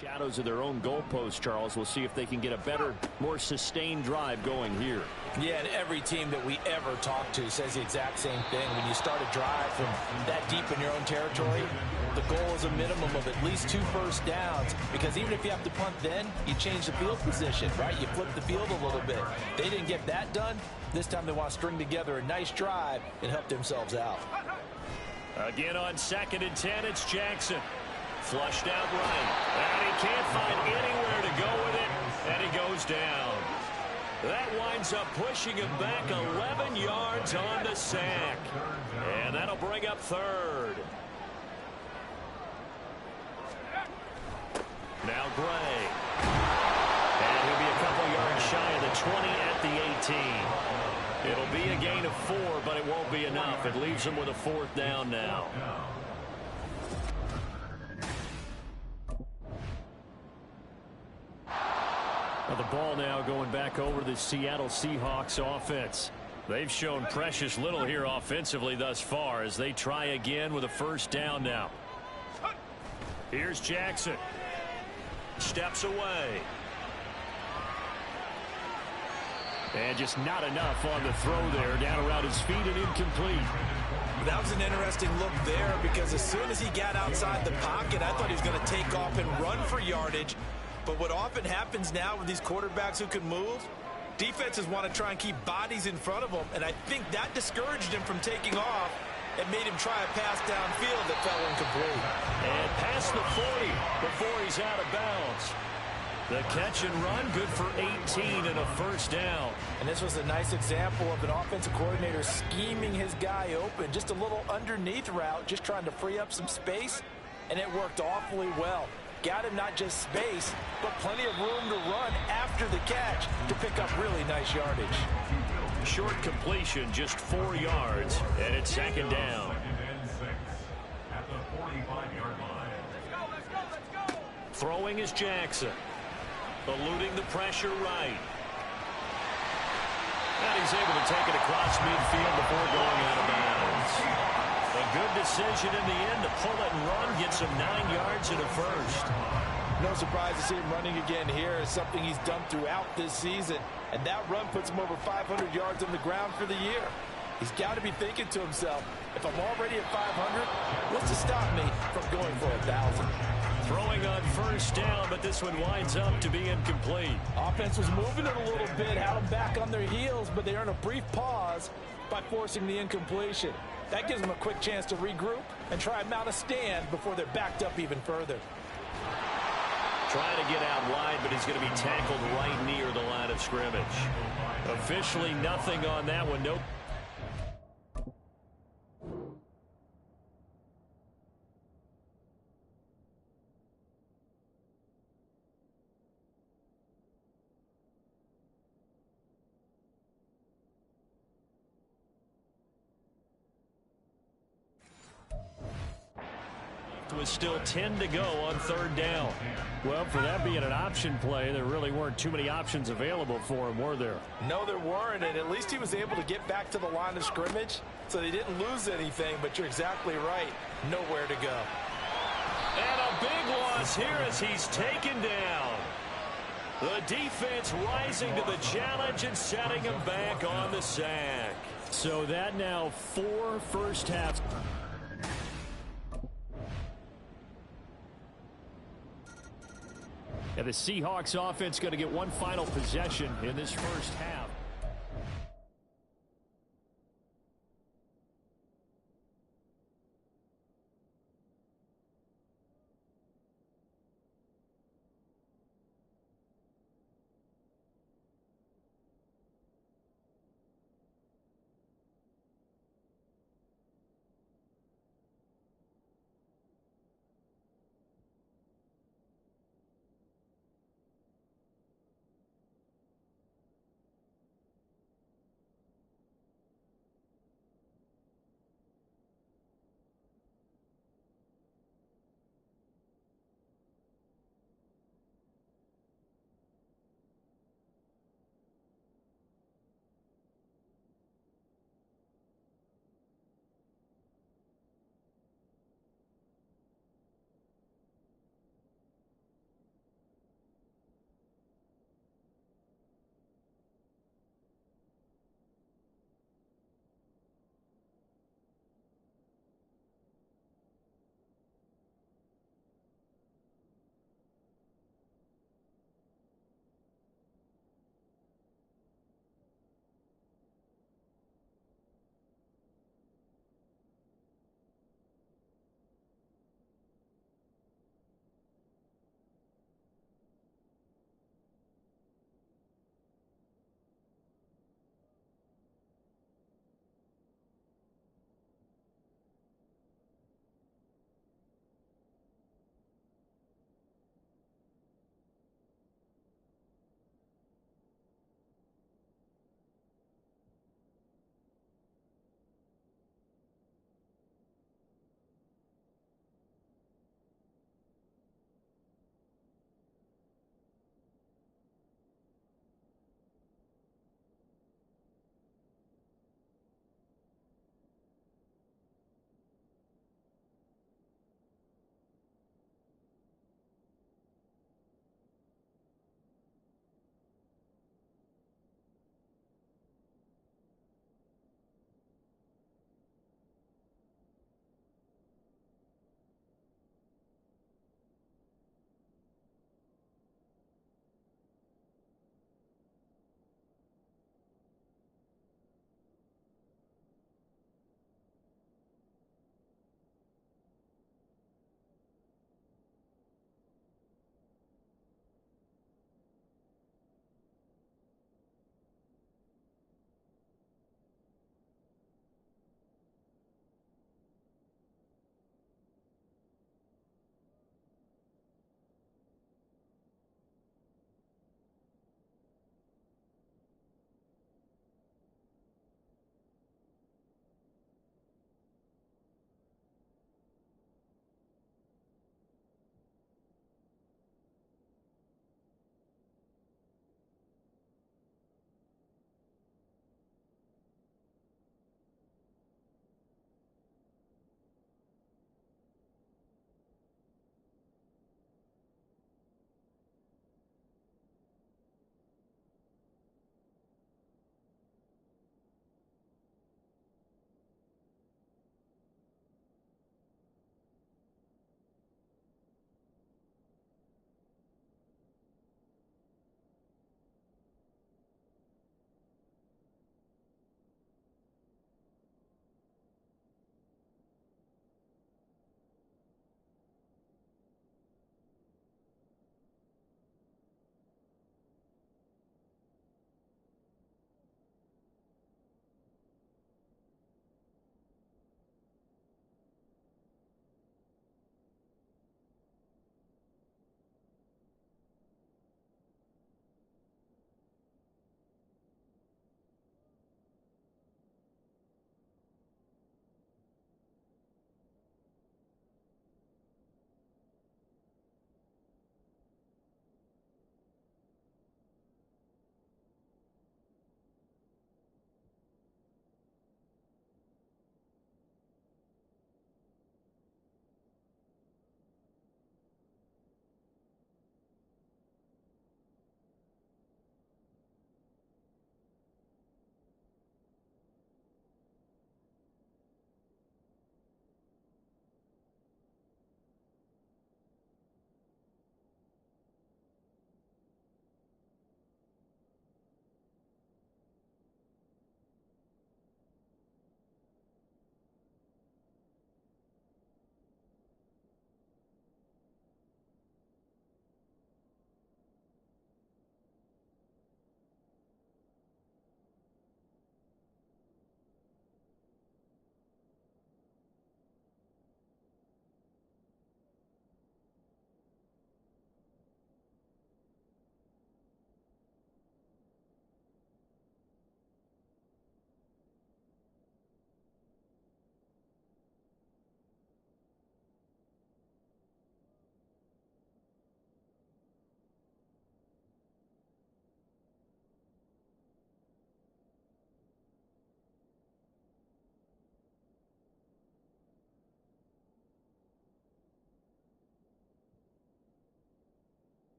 Shadows of their own goalpost, Charles. We'll see if they can get a better, more sustained drive going here. Yeah, and every team that we ever talk to says the exact same thing. When you start a drive from that deep in your own territory, the goal is a minimum of at least 2 first downs, because even if you have to punt then, you change the field position, right? You flip the field a little bit. They didn't get that done. This time they want to string together a nice drive and help themselves out. Again on 2nd and 10, it's Jackson. Flushed out right, and he can't find anywhere to go with it, and he goes down. That winds up pushing him back 11 yards on the sack, and that'll bring up third. Now Gray, and he'll be a couple yards shy of the 20 at the 18. It'll be a gain of 4, but it won't be enough. It leaves him with a 4th down now. The ball now going back over the Seattle Seahawks offense. They've shown precious little here offensively thus far as they try again with a 1st down now. Here's Jackson. Steps away. And just not enough on the throw there. Down around his feet and incomplete. That was an interesting look there, because as soon as he got outside the pocket, I thought he was going to take off and run for yardage. But what often happens now with these quarterbacks who can move, defenses want to try and keep bodies in front of them, and I think that discouraged him from taking off and made him try a pass downfield that fell incomplete. And past the 40 before he's out of bounds. The catch and run, good for 18 and a 1st down. And this was a nice example of an offensive coordinator scheming his guy open, just a little underneath route, just trying to free up some space, and it worked awfully well. Got him not just space, but plenty of room to run after the catch to pick up really nice yardage. Short completion, just 4 yards, and it's 2nd down. At the 45-yard line. Let's go. Throwing is Jackson. Eluding the pressure right. And he's able to take it across midfield before going out of bounds. A good decision in the end to pull it and run, gets him 9 yards and a 1st. No surprise to see him running again here. It's something he's done throughout this season, and that run puts him over 500 yards on the ground for the year. He's got to be thinking to himself, if I'm already at 500, what's to stop me from going for 1,000? Throwing on 1st down, but this one winds up to be incomplete. Offense was moving it a little bit, had them back on their heels, but they earn a brief pause by forcing the incompletion. That gives them a quick chance to regroup and try and mount a stand before they're backed up even further. Trying to get out wide, but he's going to be tackled right near the line of scrimmage. Officially nothing on that one. Nope. With still 10 to go on 3rd down. Well, for that being an option play, there really weren't too many options available for him, were there? No, there weren't, and at least he was able to get back to the line of scrimmage, so they didn't lose anything, but you're exactly right. Nowhere to go. And a big loss here as he's taken down. The defense rising to the challenge and setting him back on the sack. So that now 4 first halves. And the Seahawks offense going to get one final possession in this first half.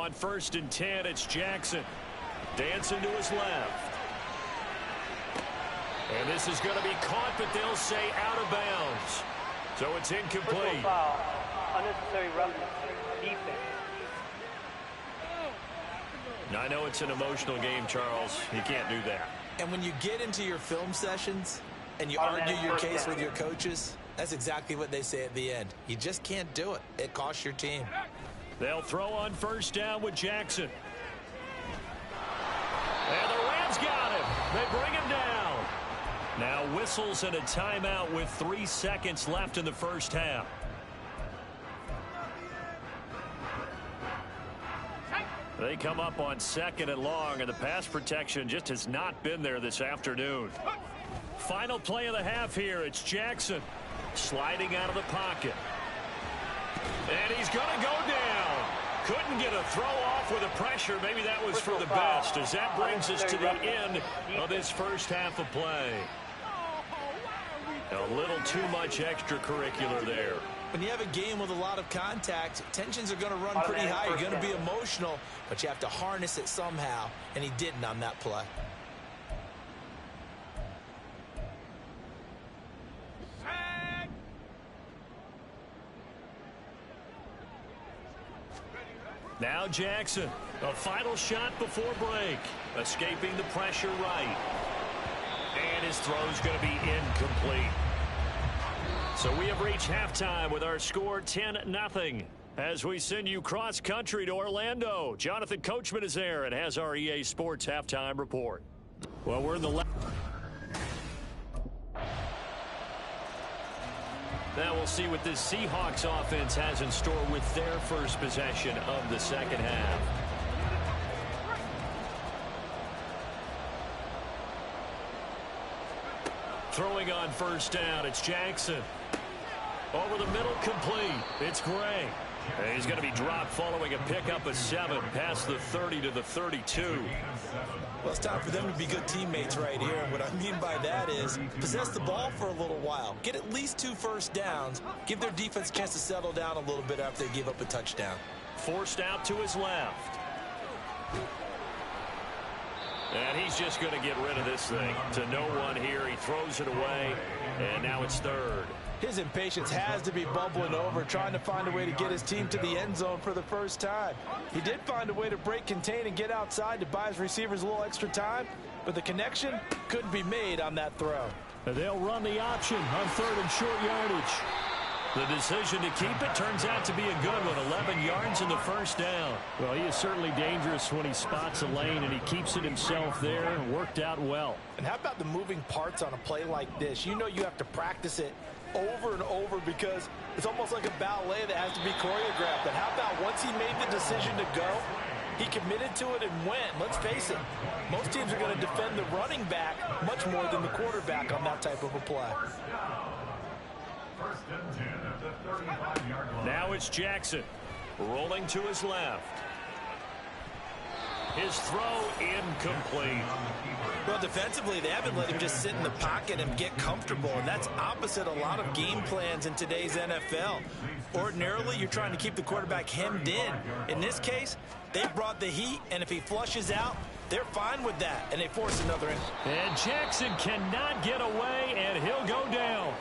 on 1st and 10, it's Jackson. Dancing to his left. And this is going to be caught, but they'll say out of bounds. So it's incomplete. Foul. Unnecessary roughness. Defense. Now, I know it's an emotional game, Charles. You can't do that. And when you get into your film sessions and you argue your case with your coaches, that's exactly what they say at the end. You just can't do it. It costs your team. They'll throw on 1st down with Jackson. And the Rams got him. They bring him down. Now whistles and a timeout with 3 seconds left in the first half. They come up on 2nd and long, and the pass protection just has not been there this afternoon. Final play of the half here. It's Jackson sliding out of the pocket. And he's going to go down. Couldn't get a throw off with the pressure. Maybe that was for the best, as that brings us to the end of this first half of play. A little too much extracurricular there. When you have a game with a lot of contact, tensions are going to run pretty high. You're going to be emotional, but you have to harness it somehow, and he didn't on that play. Now Jackson, a final shot before break, escaping the pressure right. And his throw's going to be incomplete. So we have reached halftime with our score 10-0. As we send you cross-country to Orlando, Jonathan Coachman is there and has our EA Sports halftime report. Well, we're in the now we'll see what this Seahawks offense has in store with their first possession of the second half. Throwing on 1st down, it's Jackson. Over the middle, complete. It's Gray. And he's going to be dropped following a pickup of 7 past the 30 to the 32. Well, it's time for them to be good teammates right here. And what I mean by that is possess the ball for a little while. Get at least 2 first downs. Give their defense a chance to settle down a little bit after they give up a touchdown. Forced out to his left. And he's just going to get rid of this thing to no one here. He throws it away, and now it's 3rd. His impatience has to be bubbling over, trying to find a way to get his team to the end zone for the first time. He did find a way to break contain and get outside to buy his receivers a little extra time, but the connection couldn't be made on that throw. They'll run the option on 3rd and short yardage. The decision to keep it turns out to be a good one. 11 yards in the first down. Well, he is certainly dangerous when he spots a lane, and he keeps it himself there, and worked out well. And how about the moving parts on a play like this? You know you have to practice it over and over because it's almost like a ballet that has to be choreographed. But how about once he made the decision to go, he committed to it and went. Let's face it, most teams are going to defend the running back much more than the quarterback on that type of a play. Now it's Jackson rolling to his left. His throw incomplete. Well, defensively, they haven't let him just sit in the pocket and get comfortable, and that's opposite a lot of game plans in today's NFL. Ordinarily, you're trying to keep the quarterback hemmed in. In this case, they brought the heat, and if he flushes out, they're fine with that, and they force another in. And Jackson cannot get away, and he'll go down.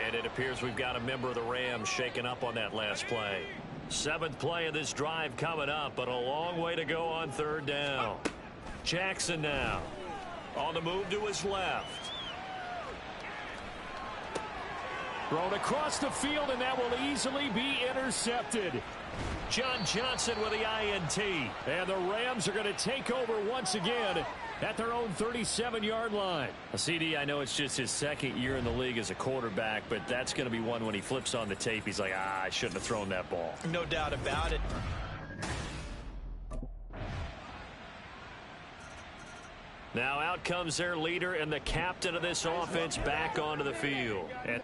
And it appears we've got a member of the Rams shaken up on that last play. 7th play of this drive coming up, but a long way to go on 3rd down. Jackson now on the move to his left. Thrown across the field, and that will easily be intercepted. John Johnson with the INT. And the Rams are going to take over once again at their own 37-yard line. CD, I know it's just his 2nd year in the league as a quarterback, but that's going to be one when he flips on the tape, he's like, I shouldn't have thrown that ball. No doubt about it. Now out comes their leader and the captain of this offense back onto the field. And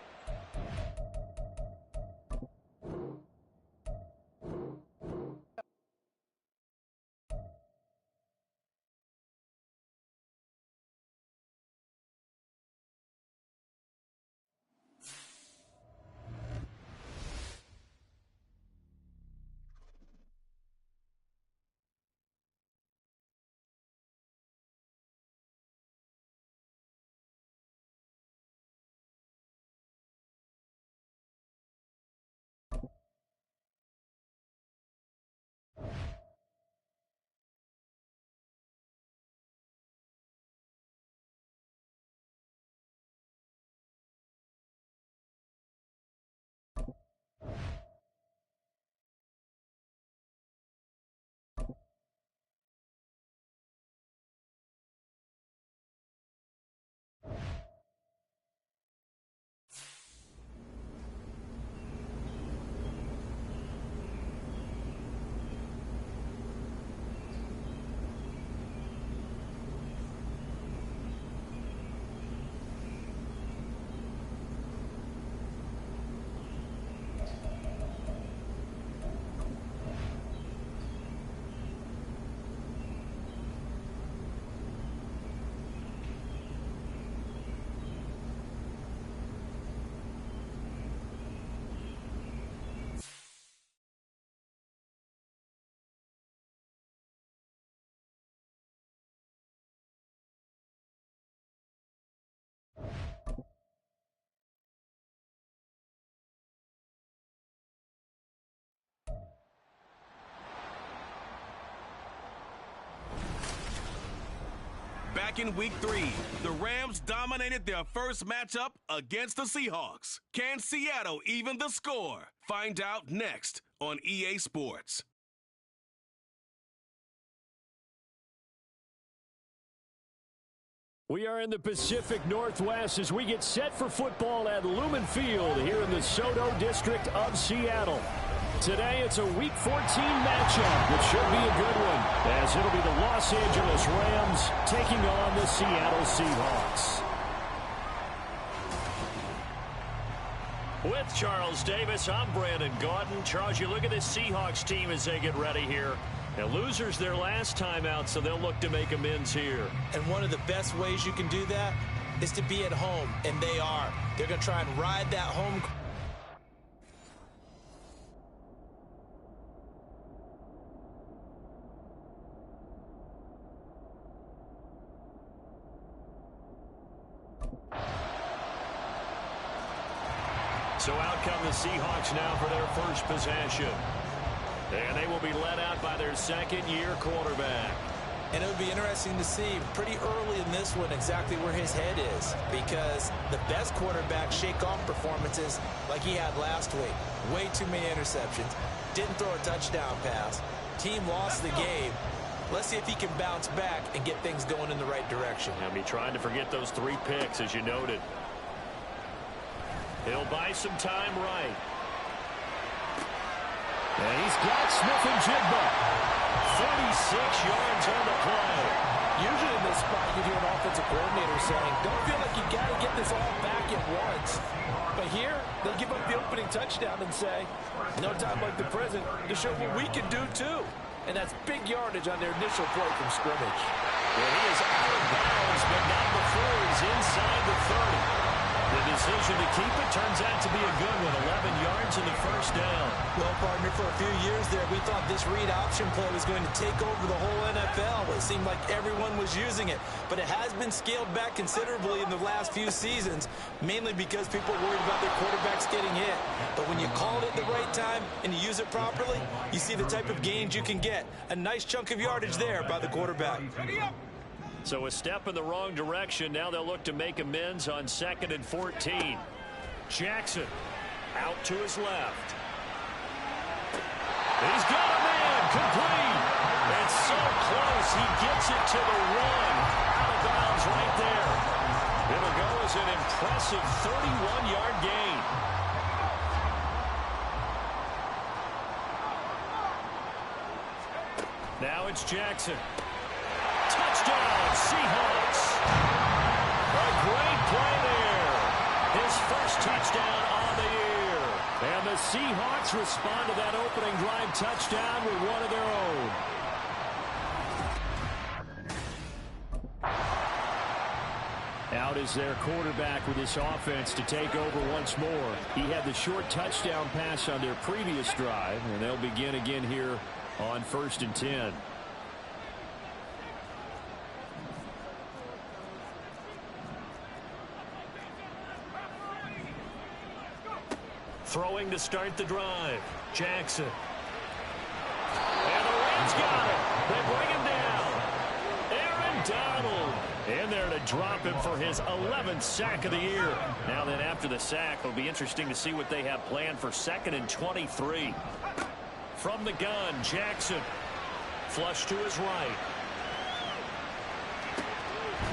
Back in week 3, the Rams dominated their first matchup against the Seahawks. Can Seattle even the score? Find out next on EA Sports. We are in the Pacific Northwest as we get set for football at Lumen Field here in the Soto District of Seattle. Today it's a Week 14 matchup, which should be a good one, as it'll be the Los Angeles Rams taking on the Seattle Seahawks. With Charles Davis, I'm Brandon Gaudin. Charles, you look at this Seahawks team as they get ready here. Now, losers their last time out, so they'll look to make amends here. And one of the best ways you can do that is to be at home, and they are. They're going to try and ride that home. So out come the Seahawks now for their first possession. And they will be led out by their second-year quarterback. And it would be interesting to see pretty early in this one exactly where his head is, because the best quarterbacks shake off performances like he had last week. Way too many interceptions. Didn't throw a touchdown pass. Team lost the game. Let's see if he can bounce back and get things going in the right direction. He'll be trying to forget those 3 picks, as you noted. He'll buy some time right. And he's got Smith-Njigba. 36 yards on the play. Usually in this spot, you hear an offensive coordinator saying, don't feel like you got to get this all back at once. But here, they give up the opening touchdown and say, no time like the present to show what we can do too. And that's big yardage on their initial play from scrimmage. Well, he is out of bounds, but not before he's inside the 30. The decision to keep it turns out to be a good one. 11 yards in the first down. Well, partner, for a few years there, we thought this read option play was going to take over the whole NFL. It seemed like everyone was using it. But it has been scaled back considerably in the last few seasons, mainly because people are worried about their quarterbacks getting hit. But when you call it at the right time and you use it properly, you see the type of gains you can get. A nice chunk of yardage there by the quarterback. So a step in the wrong direction. Now they'll look to make amends on 2nd and 14. Jackson out to his left. He's got a man complete. It's so close. He gets it to the 1. Out of bounds right there. It'll go as an impressive 31-yard gain. Now it's Jackson. Touchdown, Seahawks. A great play there. His first touchdown on the year. And the Seahawks respond to that opening drive touchdown with one of their own. Out is their quarterback with this offense to take over once more. He had the short touchdown pass on their previous drive, and they'll begin again here on 1st and 10. Throwing to start the drive. Jackson. And the Rams got it. They bring him down. Aaron Donald. In there to drop him for his 11th sack of the year. Now then, after the sack, it'll be interesting to see what they have planned for 2nd and 23. From the gun, Jackson. Flush to his right.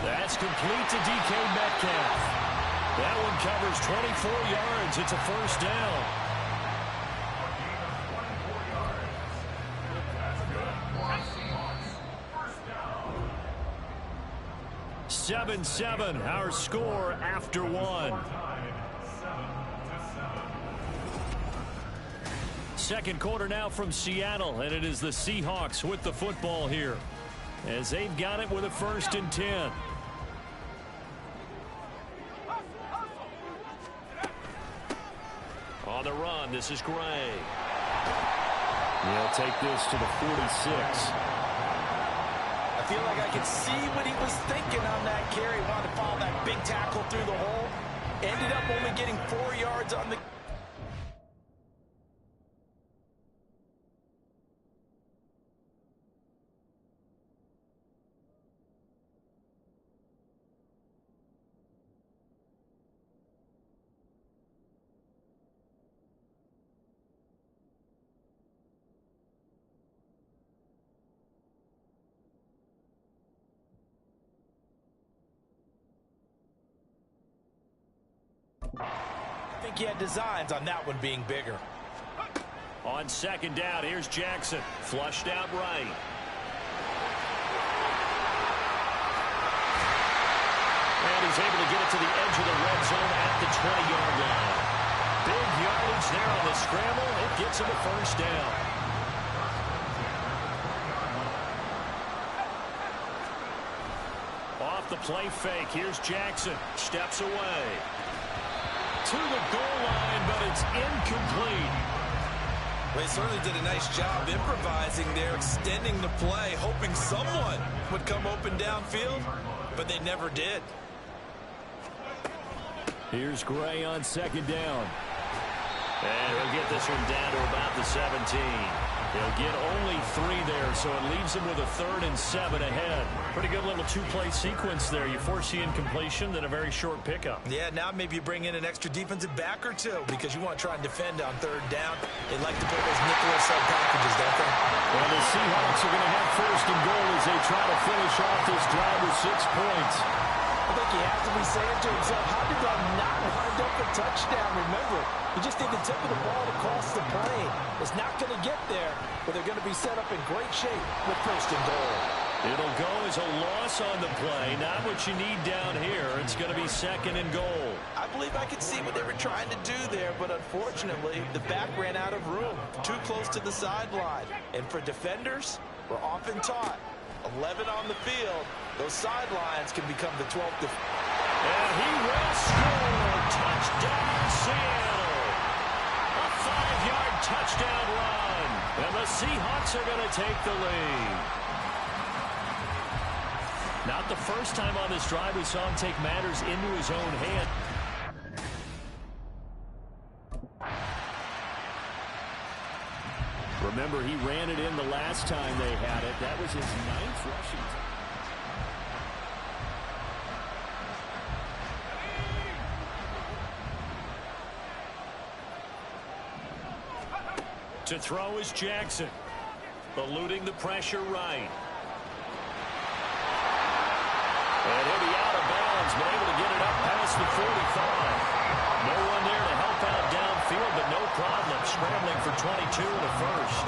That's complete to DK Metcalf. That one covers 24 yards. It's a first down. 7-7, our score after 1. Second quarter now from Seattle, and it is the Seahawks with the football here, as they've got it with a 1st and 10. On the run, this is Gray. He'll take this to the 46. I feel like I can see what he was thinking on that carry. Wanted to follow that big tackle through the hole. Ended up only getting 4 yards on the... think he had designs on that one being bigger. On second down, here's Jackson. Flushed out right. And he's able to get it to the edge of the red zone at the 20-yard line. Big yardage there on the scramble. It gets him a first down. Off the play fake, here's Jackson. Steps away. To the goal line, but it's incomplete. Well, he certainly did a nice job improvising there, extending the play, hoping someone would come open downfield, but they never did. Here's Gray on second down. And he'll get this one down to about the 17. He'll get only 3 there, so it leaves him with a 3rd and 7 ahead. Pretty good little 2-play sequence there. You force the incompletion, then a very short pickup. Yeah, now maybe you bring in an extra defensive back or 2 because you want to try and defend on 3rd down. They like to play those nickel sub packages, don't they? Well, the Seahawks are going to have 1st and goal as they try to finish off this drive with 6 points. I think he has to be saying to himself, how did that not wind up a touchdown? Remember, you just need the tip of the ball to cross the plane. It's not going to get there, but they're going to be set up in great shape with 1st and goal. It'll go as a loss on the play, not what you need down here. It's going to be 2nd and goal. I believe I could see what they were trying to do there, but unfortunately, the back ran out of room, too close to the sideline. And for defenders, we're often taught, 11 on the field, those sidelines can become the 12th. And he will score. Touchdown, Seattle. A 5-yard touchdown run. And the Seahawks are going to take the lead. Not the first time on this drive we saw him take matters into his own hand. Remember, he ran it in the last time they had it. That was his 9th rushing time. To throw is Jackson. Eluding the pressure right. And he'll be out of bounds, but able to get it up past the 45. No one there to help out downfield, but no problem. Scrambling for 22 and a first.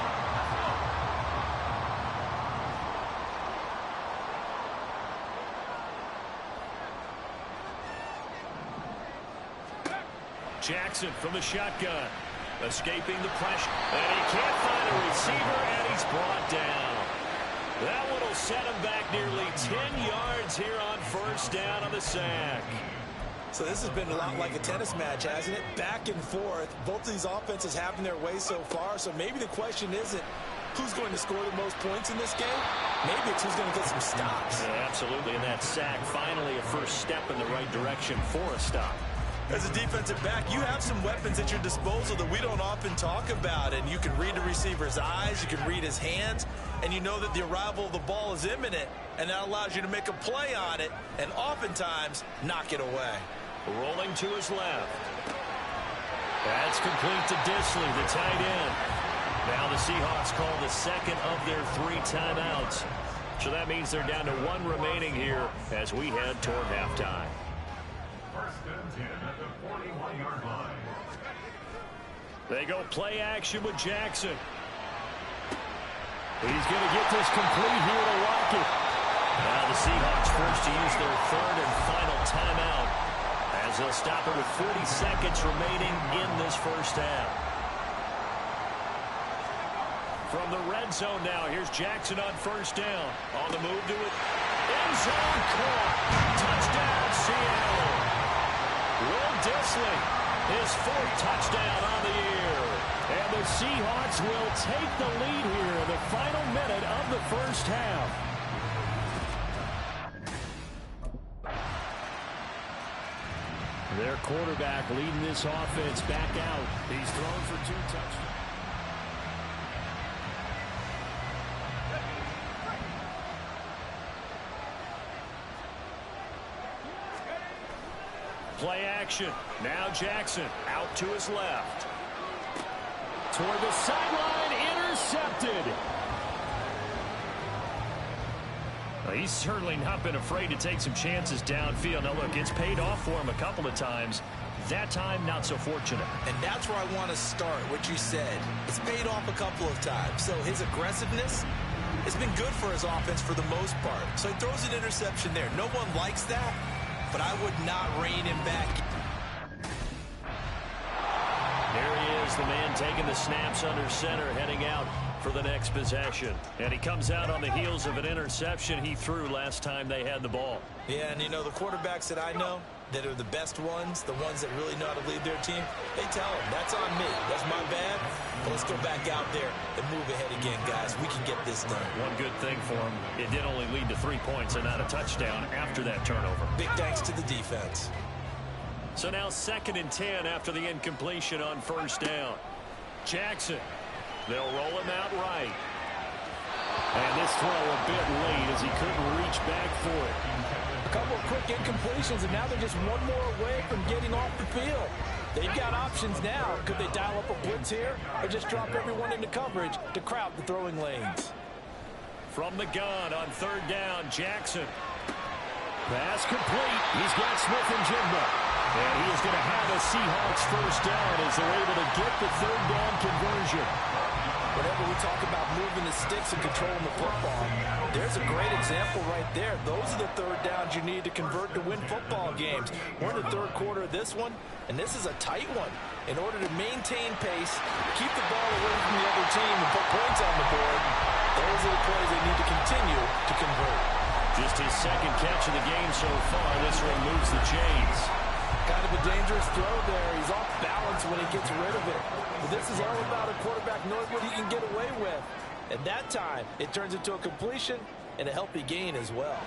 Jackson from the shotgun. Escaping the pressure. And he can't find a receiver, and he's brought down. That one will set him back nearly 10 yards here on 1st down on the sack. So this has been a lot like a tennis match, hasn't it? Back and forth. Both of these offenses having their way so far. So maybe the question isn't who's going to score the most points in this game. Maybe it's who's going to get some stops. Yeah, absolutely. And that sack, finally a first step in the right direction for a stop. As a defensive back, you have some weapons at your disposal that we don't often talk about. And you can read the receiver's eyes, you can read his hands, and you know that the arrival of the ball is imminent, and that allows you to make a play on it and oftentimes knock it away. Rolling to his left. That's complete to Disley, the tight end. Now the Seahawks call the 2nd of their 3 timeouts. So that means they're down to 1 remaining here as we head toward halftime. 1st and 10 at the 41-yard line. They go play action with Jackson. He's going to get this complete here to Lockett. Now the Seahawks forced to use their 3rd and final timeout as they'll stop it with 40 seconds remaining in this 1st half. From the red zone now, here's Jackson on 1st down. On the move to it. End zone caught. Touchdown, Seattle. Will Disley, his 4th touchdown on the year. And the Seahawks will take the lead here in the final minute of the 1st half. Their quarterback leading this offense back out. He's thrown for 2 touchdowns. Play action. Now Jackson out to his left. Toward the sideline, intercepted. Well, he's certainly not been afraid to take some chances downfield. Now, look, it's paid off for him a couple of times. That time, not so fortunate. And that's where I want to start, what you said. It's paid off a couple of times. So his aggressiveness has been good for his offense for the most part. So he throws an interception there. No one likes that, but I would not rein him back. There he is, the man taking the snaps under center, heading out for the next possession. And he comes out on the heels of an interception he threw last time they had the ball. Yeah, and you know, the quarterbacks that I know that are the best ones, the ones that really know how to lead their team, they tell them, that's on me. That's my bad. But let's go back out there and move ahead again, guys. We can get this done. One good thing for him, it did only lead to 3 points and not a touchdown after that turnover. Big thanks to the defense. So now 2nd and 10 after the incompletion on 1st down. Jackson. They'll roll him out right. And this throw a bit late as he couldn't reach back for it. A couple of quick incompletions, and now they're just one more away from getting off the field. They've got options now. Could they dial up a blitz here or just drop everyone into coverage to crowd the throwing lanes? From the gun on 3rd down, Jackson. Pass complete. He's got Smith and Jigba. And he is going to have a Seahawks 1st down as they're able to get the 3rd down conversion. Whenever we talk about moving the sticks and controlling the football, there's a great example right there. Those are the 3rd downs you need to convert to win football games. We're in the 3rd quarter of this one, and this is a tight one. In order to maintain pace, keep the ball away from the other team, and put points on the board, those are the plays they need to continue to convert. Just his 2nd catch of the game so far. This one moves the chains. Kind of a dangerous throw there. He's off balance when he gets rid of it. But this is all about a quarterback knowing what he can get away with. And that time, it turns into a completion and a healthy gain as well.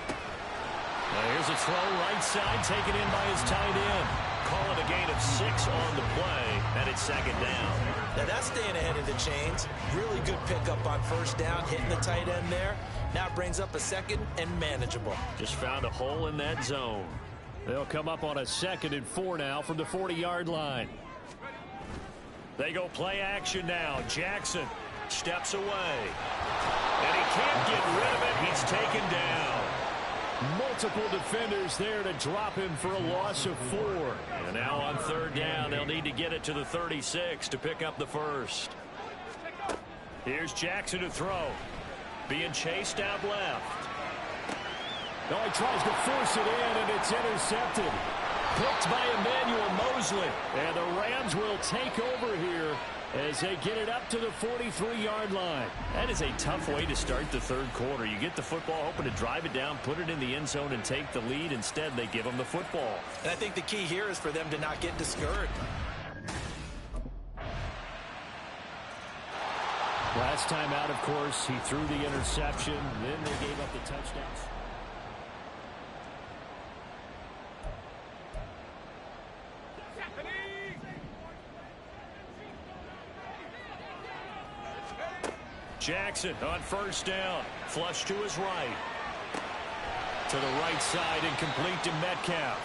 Now here's a throw right side taken in by his tight end. Call it a gain of 6 on the play, and it's 2nd down. Now that's staying ahead of the chains. Really good pickup on 1st down, hitting the tight end there. Now it brings up a 2nd and manageable. Just found a hole in that zone. They'll come up on a 2nd and 4 now from the 40-yard line. They go play action now. Jackson steps away. And he can't get rid of it. He's taken down. Multiple defenders there to drop him for a loss of 4. And now on 3rd down, they'll need to get it to the 36 to pick up the 1st. Here's Jackson to throw. Being chased out left. No, he tries to force it in, and it's intercepted. Picked by Emmanuel Mosley. And the Rams will take over here as they get it up to the 43-yard line. That is a tough way to start the 3rd quarter. You get the football, hoping to drive it down, put it in the end zone, and take the lead. Instead, they give them the football. And I think the key here is for them to not get discouraged. Last time out, of course, he threw the interception. Then they gave up the touchdowns. Jackson on 1st down. Flush to his right. To the right side and complete to Metcalf.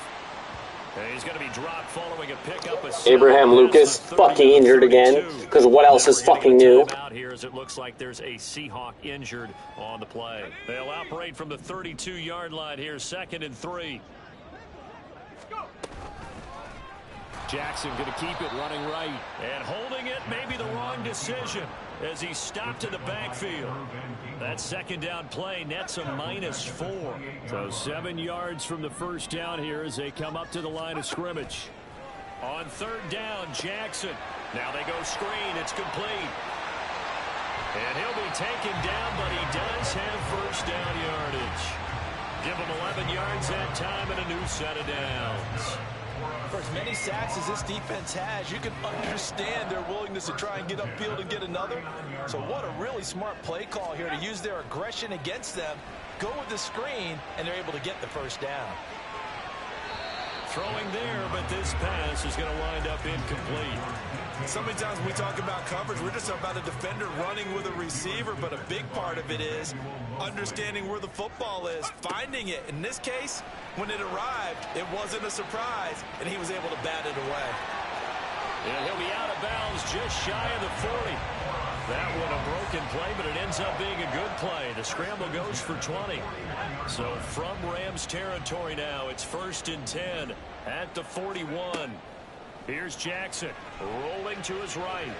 And he's going to be dropped following a pickup. Abraham Lucas fucking injured again, because what else is fucking new? Out here as it looks like there's a Seahawk injured on the play. They'll operate from the 32-yard line here, 2nd and 3. Jackson going to keep it running right. And holding it may be the wrong decision as he stopped in the backfield. That 2nd down play nets a -4. So 7 yards from the 1st down here as they come up to the line of scrimmage. On 3rd down, Jackson. Now they go screen. It's complete. And he'll be taken down, but he does have 1st down yardage. Give him 11 yards that time and a new set of downs. For as many sacks as this defense has, you can understand their willingness to try and get upfield and get another. So what a really smart play call here to use their aggression against them, go with the screen, and they're able to get the 1st down. Throwing there, but this pass is going to wind up incomplete. So many times when we talk about coverage, we're just about a defender running with a receiver, but a big part of it is understanding where the football is, finding it. In this case, when it arrived, it wasn't a surprise, and he was able to bat it away. And he'll be out of bounds just shy of the 40. That one a broken play, but it ends up being a good play. The scramble goes for 20. So from Rams territory now, it's 1st and 10 at the 41. Here's Jackson rolling to his right.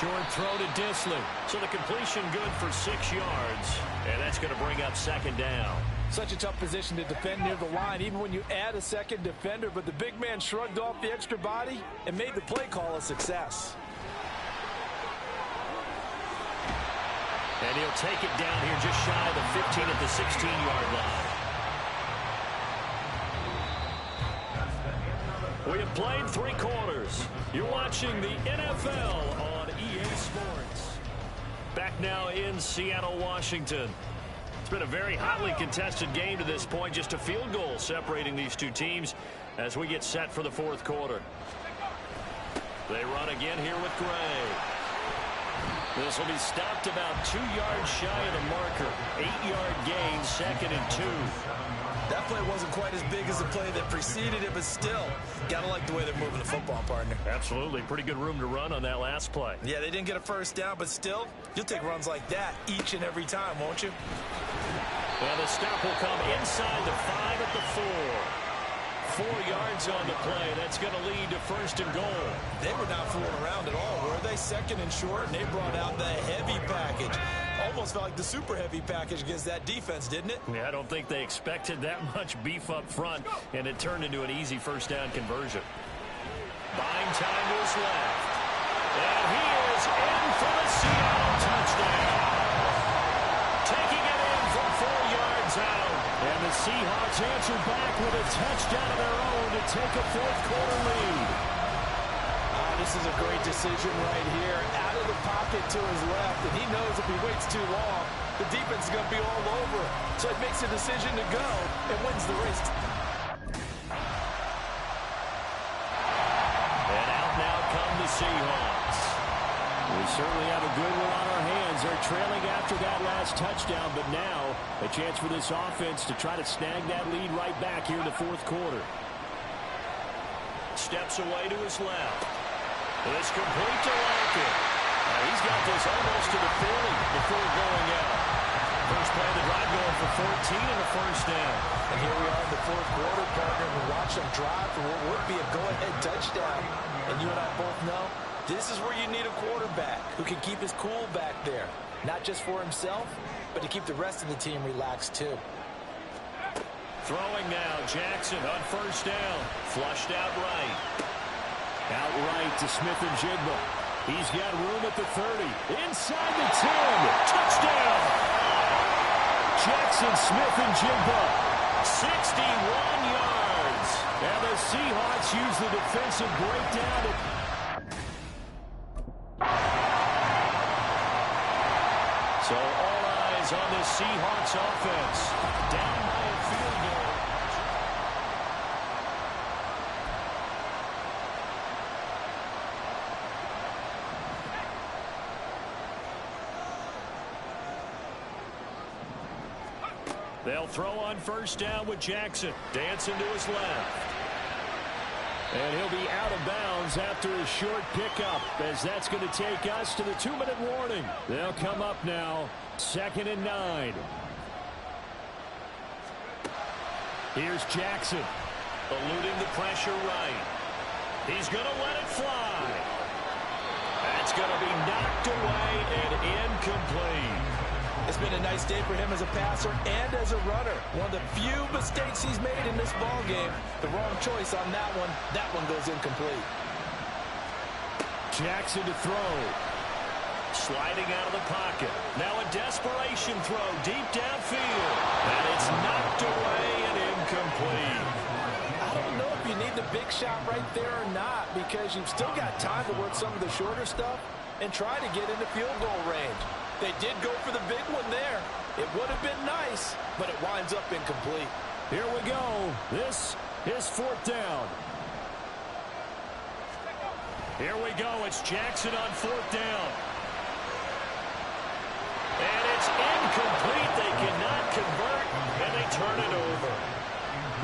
Short throw to Disley. So the completion good for 6 yards. And that's going to bring up 2nd down. Such a tough position to defend near the line, even when you add a second defender. But the big man shrugged off the extra body and made the play call a success. And he'll take it down here just shy of the 15 at the 16-yard line. We have played 3 quarters. You're watching the NFL on EA Sports. Back now in Seattle, Washington. It's been a very hotly contested game to this point. Just a field goal separating these two teams as we get set for the 4th quarter. They run again here with Gray. This will be stopped about 2 yards shy of the marker. 8-yard gain, 2nd and 2. That play wasn't quite as big as the play that preceded it, but still, gotta like the way they're moving the football, partner. Absolutely. Pretty good room to run on that last play. Yeah, they didn't get a first down, but still, you'll take runs like that each and every time, won't you? Well, the stop will come inside the 5 at the 4. 4 yards on the play. That's going to lead to 1st and goal. They were not fooling around at all, were they? 2nd and short, and they brought out the heavy package. Almost felt like the super heavy package against that defense, didn't it? Yeah, I don't think they expected that much beef up front, and it turned into an easy 1st down conversion. Buying time to his left. And he is in for the Seattle touchdown. Taking it in from 4 yards out. And the Seahawks answer back with a touchdown of their own to take a 4th quarter lead. This is a great decision right here. Out of the pocket to his left, and he knows if he waits too long, the defense is going to be all over him. So he makes a decision to go and wins the race. And out now come the Seahawks. We certainly have a good one on our hands. They're trailing after that last touchdown, but now a chance for this offense to try to snag that lead right back here in the 4th quarter. Steps away to his left. It's complete to Lockett. He's got this almost to the 40 before going out. First play of the drive going for 14 and a 1st down. And here we are in the 4th quarter, partner. We watch them drive for what would be a go-ahead touchdown. And you and I both know this is where you need a quarterback who can keep his cool back there. Not just for himself, but to keep the rest of the team relaxed too. Throwing now, Jackson on 1st down. Flushed out right. Out right to Smith-Njigba. He's got room at the 30. Inside the 10. Touchdown! Jackson Smith-Njigba. 61 yards. And the Seahawks use the defensive breakdown. So all eyes on this Seahawks offense. Down by a field goal. They'll throw on 1st down with Jackson. Dancing to his left. And he'll be out of bounds after a short pickup, as that's going to take us to the 2-minute warning. They'll come up now, 2nd and 9. Here's Jackson, eluding the pressure right. He's going to let it fly. That's going to be knocked away and incomplete. It's been a nice day for him as a passer and as a runner. One of the few mistakes he's made in this ball game. The wrong choice on that one. That one goes incomplete. Jackson to throw. Sliding out of the pocket. Now a desperation throw deep downfield. And it's knocked away and incomplete. I don't know if you need the big shot right there or not, because you've still got time to work some of the shorter stuff and try to get into field goal range. They did go for the big one there. It would have been nice, but it winds up incomplete. Here we go. This is 4th down. Here we go. It's Jackson on 4th down. And it's incomplete. They cannot convert, and they turn it over.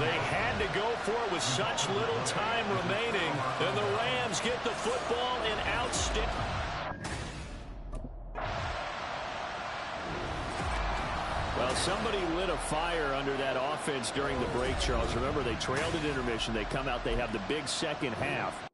They had to go for it with such little time remaining, and the Rams get the football in outstanding. Well, somebody lit a fire under that offense during the break, Charles. Remember, they trailed at intermission. They come out, they have the big second half.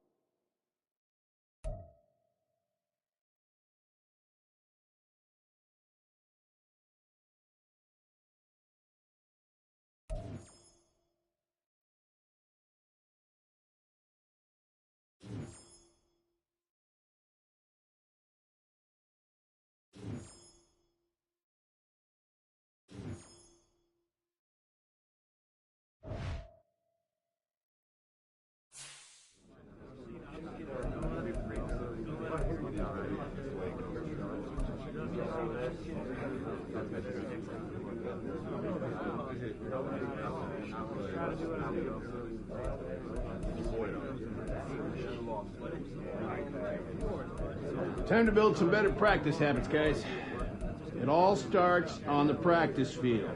Time to build some better practice habits, guys. It all starts on the practice field.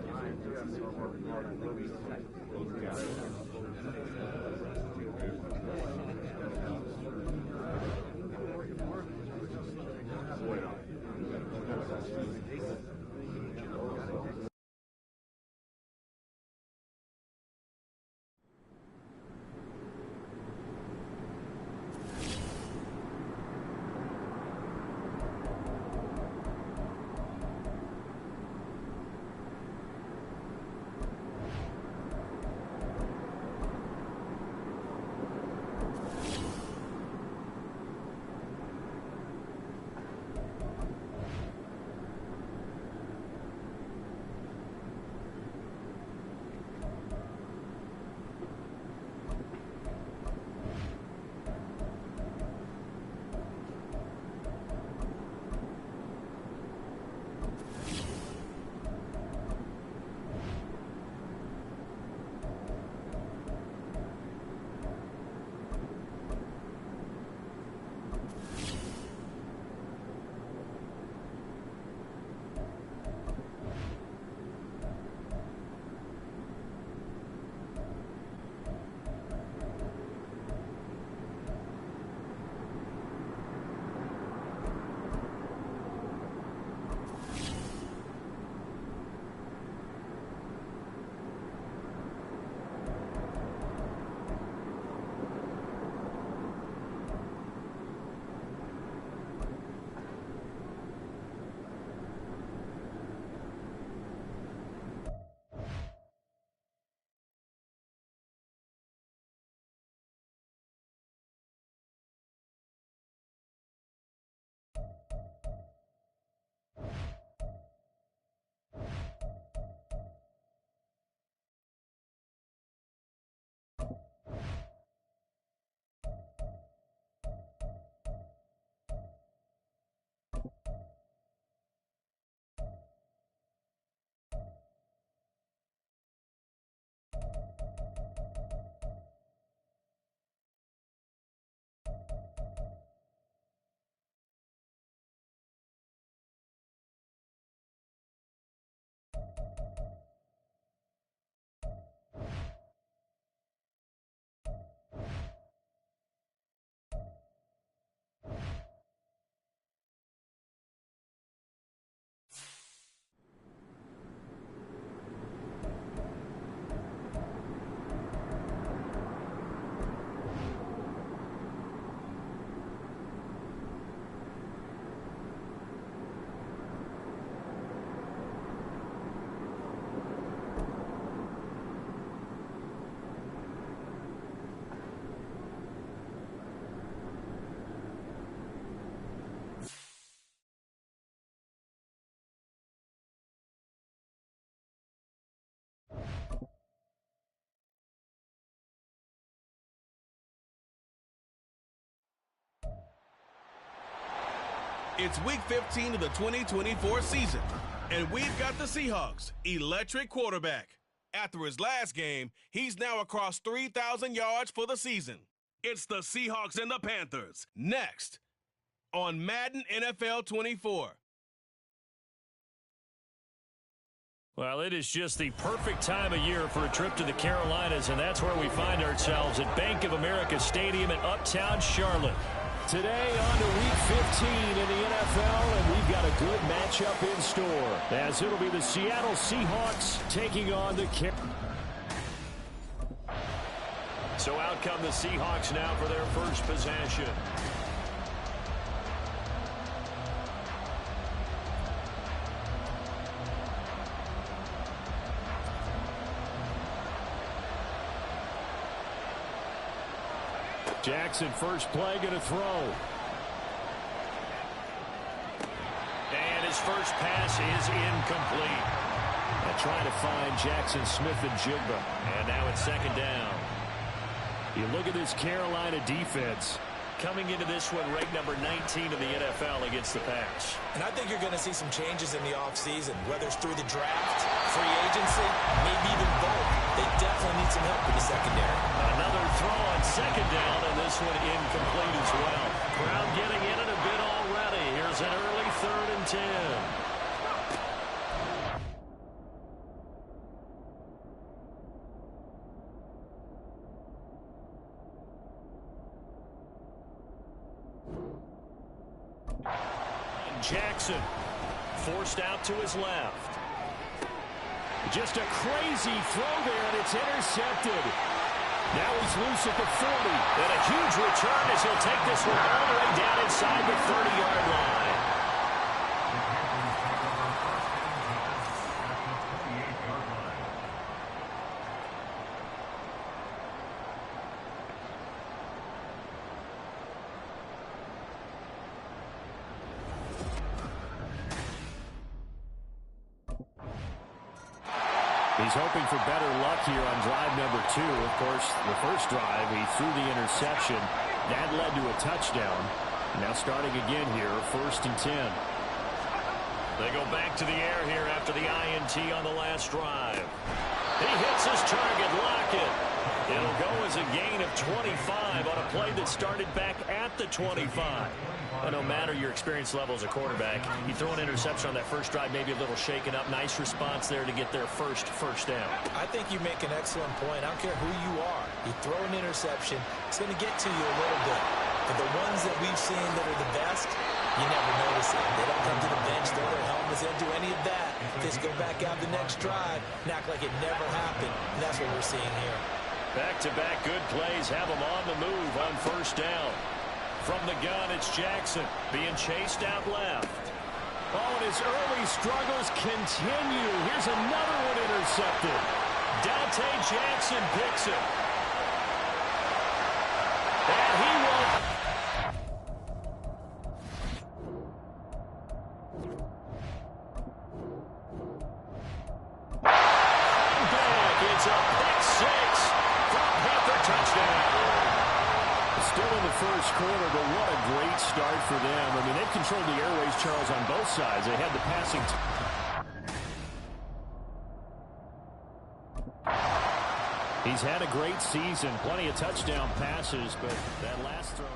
It's Week 15 of the 2024 season, and we've got the Seahawks' electric quarterback. After his last game, he's now across 3,000 yards for the season. It's the Seahawks and the Panthers, next on Madden NFL 24. Well, it is just the perfect time of year for a trip to the Carolinas, and that's where we find ourselves at Bank of America Stadium in Uptown Charlotte. Today on to Week 15 in the NFL, and we we've got a good matchup in store, as it'll be the Seattle Seahawks taking on the So out come the Seahawks now for their first possession. Jackson, first play, going to throw. And his first pass is incomplete. And trying to find Jackson Smith and Jigba. And now it's second down. You look at this Carolina defense. Coming into this one, ranked number 19 in the NFL against the pass. And I think you're going to see some changes in the offseason, whether it's through the draft, free agency, maybe even both. They definitely need some help in the secondary. Another throw on second down, and this one incomplete as well. Brown getting in it a bit already. Here's an early 3rd and 10. Jackson forced out to his left. Just a crazy throw there, and it's intercepted. Now he's loose at the 40. And a huge return as he'll take this one all the way down inside the 30-yard line. He's hoping for better luck here on drive number 2. Of course, the first drive, he threw the interception. That led to a touchdown. Now starting again here, 1st and 10. They go back to the air here after the INT on the last drive. He hits his target, Lockett. It'll go as a gain of 25 on a play that started back at the 25. Well, no matter your experience level as a quarterback, you throw an interception on that first drive, maybe a little shaken up. Nice response there to get their first down. I think you make an excellent point. I don't care who you are. You throw an interception, it's going to get to you a little bit. But the ones that we've seen that are the best, you never notice it. They don't come to the bench, throw their helmets, they don't do any of that. Just go back out the next drive and act like it never happened. And that's what we're seeing here. Back-to-back good plays have them on the move on 1st down. From the gun, it's Jackson being chased out left. Oh, and his early struggles continue. Here's another one intercepted. Dante Jackson picks it. And he will. Back, it's a pick 6 from Panther touchdown. Still in the first quarter, but what a great start for them. I mean, they've controlled the airways, Charles, on both sides. They had the passing. He's had a great season, plenty of touchdown passes, but that last throw.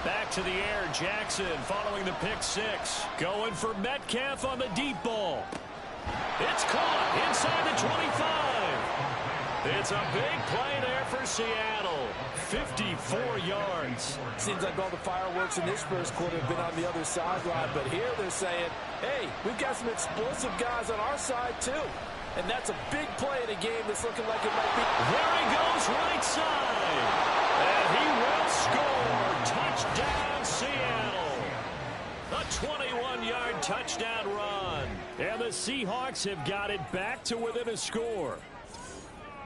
Back to the air, Jackson following the pick 6. Going for Metcalf on the deep ball. It's caught inside the 25. It's a big play there for Seattle. 54 yards. Seems like all the fireworks in this first quarter have been on the other sideline, but here they're saying, hey, we've got some explosive guys on our side too. And that's a big play in a game that's looking like it might be. There he goes, right side. And he will score. Touchdown, Seattle. A 21-yard touchdown run. And the Seahawks have got it back to within a score.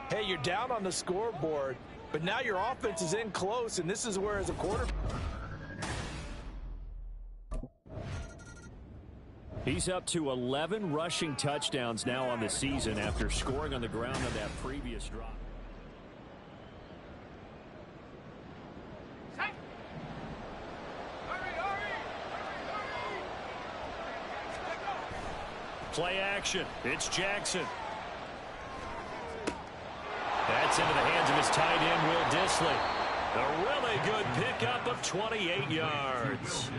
Hey, you're down on the scoreboard, but now your offense is in close, and this is where, as a quarterback. He's up to 11 rushing touchdowns now on the season after scoring on the ground on that previous drop. Play action. It's Jackson. That's into the hands of his tight end, Will Dissly. A really good pickup of 28 yards.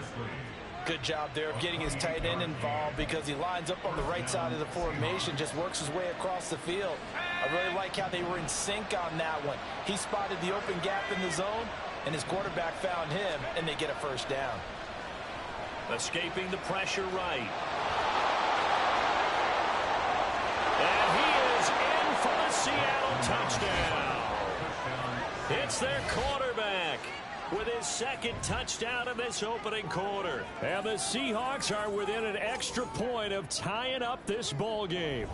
Good job there of getting his tight end involved because he lines up on the right side of the formation, just works his way across the field. I really like how they were in sync on that one. He spotted the open gap in the zone, and his quarterback found him, and they get a first down. Escaping the pressure right. And he is in for the Seattle touchdown. It's their quarterback with his second touchdown in this opening quarter. And the Seahawks are within an extra point of tying up this ball game.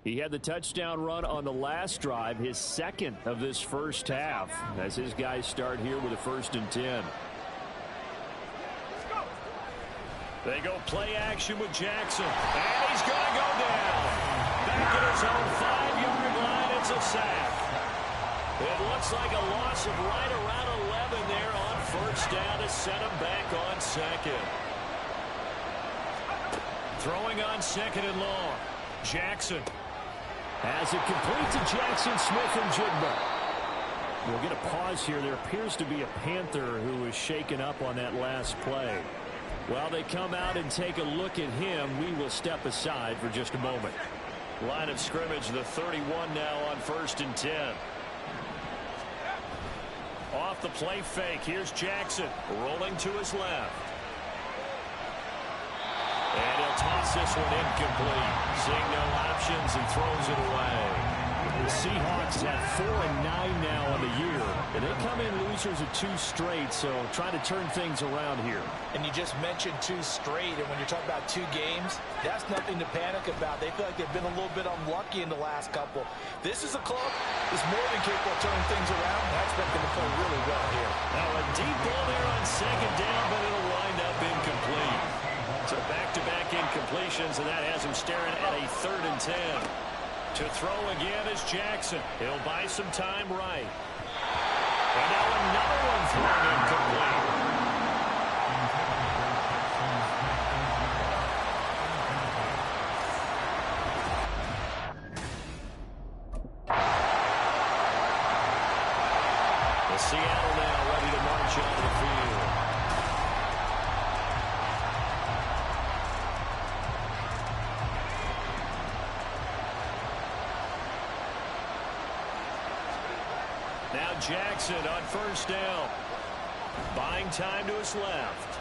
He had the touchdown run on the last drive, his second of this first half, as his guys start here with a 1st and 10. They go play action with Jackson, and he's going to go down. Back at his own 5-yard line, it's a sack. It looks like a loss of right around 11 there on 1st down to set him back on 2nd. Throwing on 2nd and long. Jackson has it complete to Jackson Smith and Jigba. We'll get a pause here. There appears to be a Panther who was shaken up on that last play. While they come out and take a look at him, we will step aside for just a moment. Line of scrimmage, the 31 now on 1st and 10. Off the play fake, here's Jackson rolling to his left. And he'll toss this one incomplete. Seeing no options and throws it away. The Seahawks have 4-9 now on the year. And they come in losers of 2 straight, so trying to turn things around here. And you just mentioned 2 straight, and when you're talking about 2 games, that's nothing to panic about. They feel like they've been a little bit unlucky in the last couple. This is a club that's more than capable of turning things around, and I expect them to play really well here. Now a deep ball there on 2nd down, but it'll wind up incomplete. So back-to-back incompletions, and that has him staring at a 3rd and 10. To throw again is Jackson. He'll buy some time right. And now another one thrown incomplete. The Seattle now ready to march onto the field. Now Jackson on 1st down. Buying time to his left.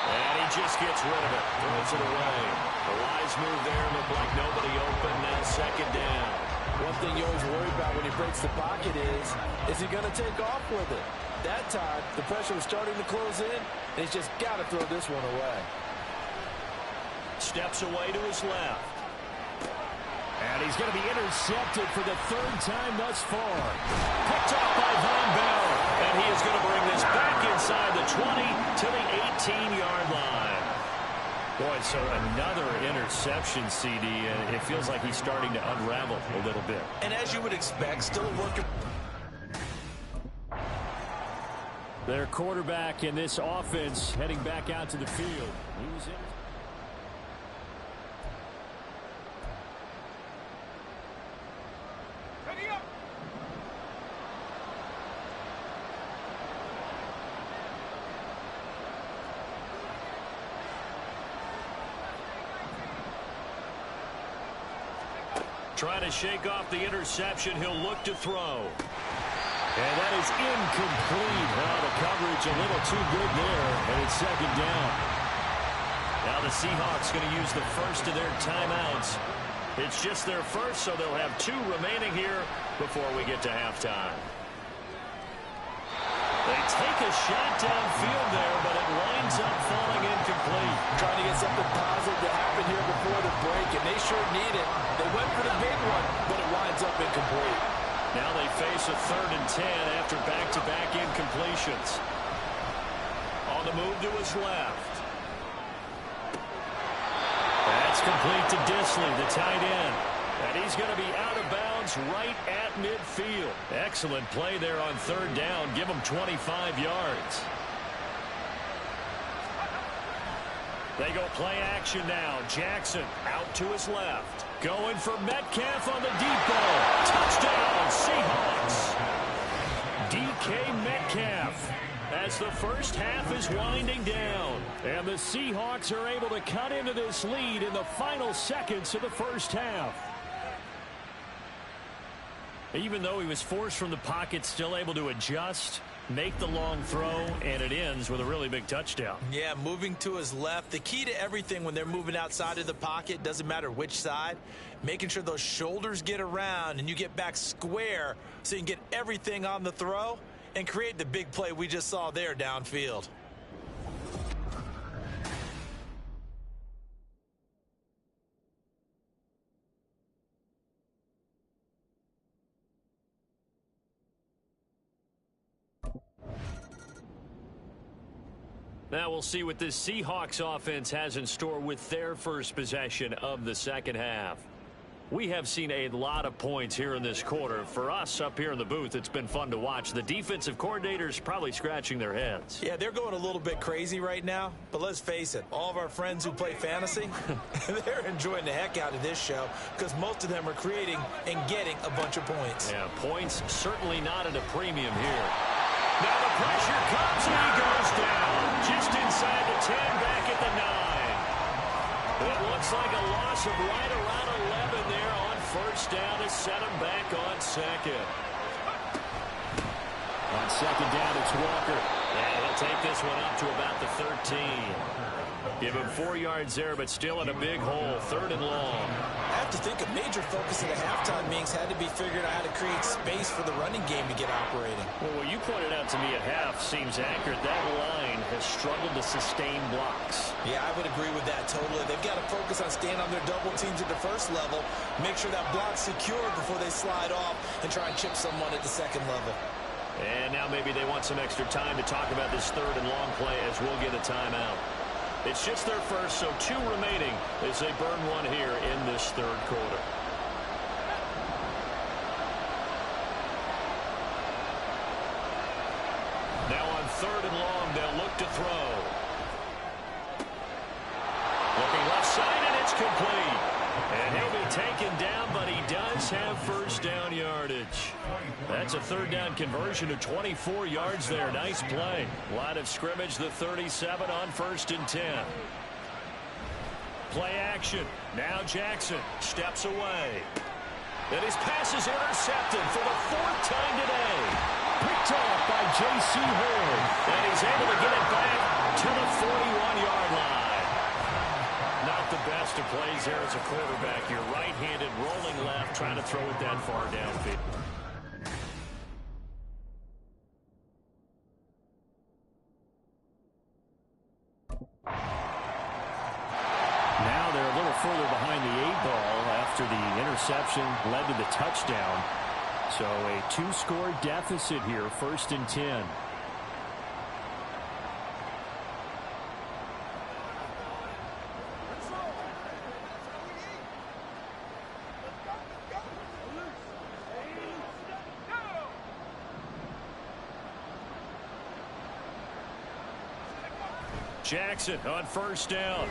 And he just gets rid of it. Throws it away. A wise move there. Looked like nobody open. Now 2nd down. One thing you always worry about when he breaks the pocket is he going to take off with it? That time, the pressure was starting to close in, and he's just got to throw this one away. Steps away to his left. And he's going to be intercepted for the 3rd time thus far. Picked off by Von Bell. And he is going to bring this back inside the 20 to the 18-yard line. Boy, so another interception, CD, and it feels like he's starting to unravel a little bit. And as you would expect, still working. Their quarterback in this offense heading back out to the field. He was in. Trying to shake off the interception. He'll look to throw. And that is incomplete. Now the coverage a little too good there. And it's 2nd down. Now the Seahawks going to use the first of their timeouts. It's just their first, so they'll have 2 remaining here before we get to halftime. They take a shot downfield there, but it winds up falling incomplete. Trying to get something positive to happen here before the break, and they sure need it. They went for the big one, but it winds up incomplete. Now they face a 3rd and 10 after back-to-back incompletions. On the move to his left. That's complete to Disley, the tight end. And he's going to be out of bounds right at midfield. Excellent play there on 3rd down. Give him 25 yards. They go play action now. Jackson out to his left. Going for Metcalf on the deep ball. Touchdown, Seahawks. DK Metcalf as the first half is winding down. And the Seahawks are able to cut into this lead in the final seconds of the first half. Even though he was forced from the pocket, still able to adjust, make the long throw, and it ends with a really big touchdown. Yeah, moving to his left. The key to everything when they're moving outside of the pocket, doesn't matter which side, making sure those shoulders get around and you get back square so you can get everything on the throw and create the big play we just saw there downfield. Now we'll see what this Seahawks offense has in store with their first possession of the second half. We have seen a lot of points here in this quarter. For us up here in the booth, it's been fun to watch. The defensive coordinators probably scratching their heads. Yeah, they're going a little bit crazy right now, but let's face it, all of our friends who play fantasy, they're enjoying the heck out of this show because most of them are creating and getting a bunch of points. Yeah, points certainly not at a premium here. Now the pressure comes and he goes down. Just inside the 10, back at the 9. It looks like a loss of right around 11 there on first down to set him back on second. On second down, it's Walker. And he'll take this one up to about the 13. Give him 4 yards there, but still in a big hole, 3rd and long. I have to think a major focus of the halftime meetings had to be figuring out how to create space for the running game to get operating. Well, what you pointed out to me at half seems accurate. That line has struggled to sustain blocks. Yeah, I would agree with that totally. They've got to focus on staying on their double teams at the first level, make sure that block's secure before they slide off and try and chip someone at the second level. And now maybe they want some extra time to talk about this 3rd and long play as we'll get a timeout. It's just their first, so 2 remaining as they burn one here in this 3rd quarter. Now on 3rd and long, they'll look to throw. Looking left side, and it's complete. And he'll be taken down, but he does have first down yardage. That's a 3rd down conversion to 24 yards there. Nice play. Line of scrimmage, the 37 on 1st and 10. Play action. Now Jackson steps away. And his pass is intercepted for the 4th time today. Picked off by J.C. Horn. And he's able to get it back to the 41-yard line. Not the best of plays there as a quarterback. You're right-handed, rolling left, trying to throw it that far downfield. Now they're a little further behind the 8-ball after the interception led to the touchdown. So a 2-score deficit here, 1st and 10. Jackson on first down.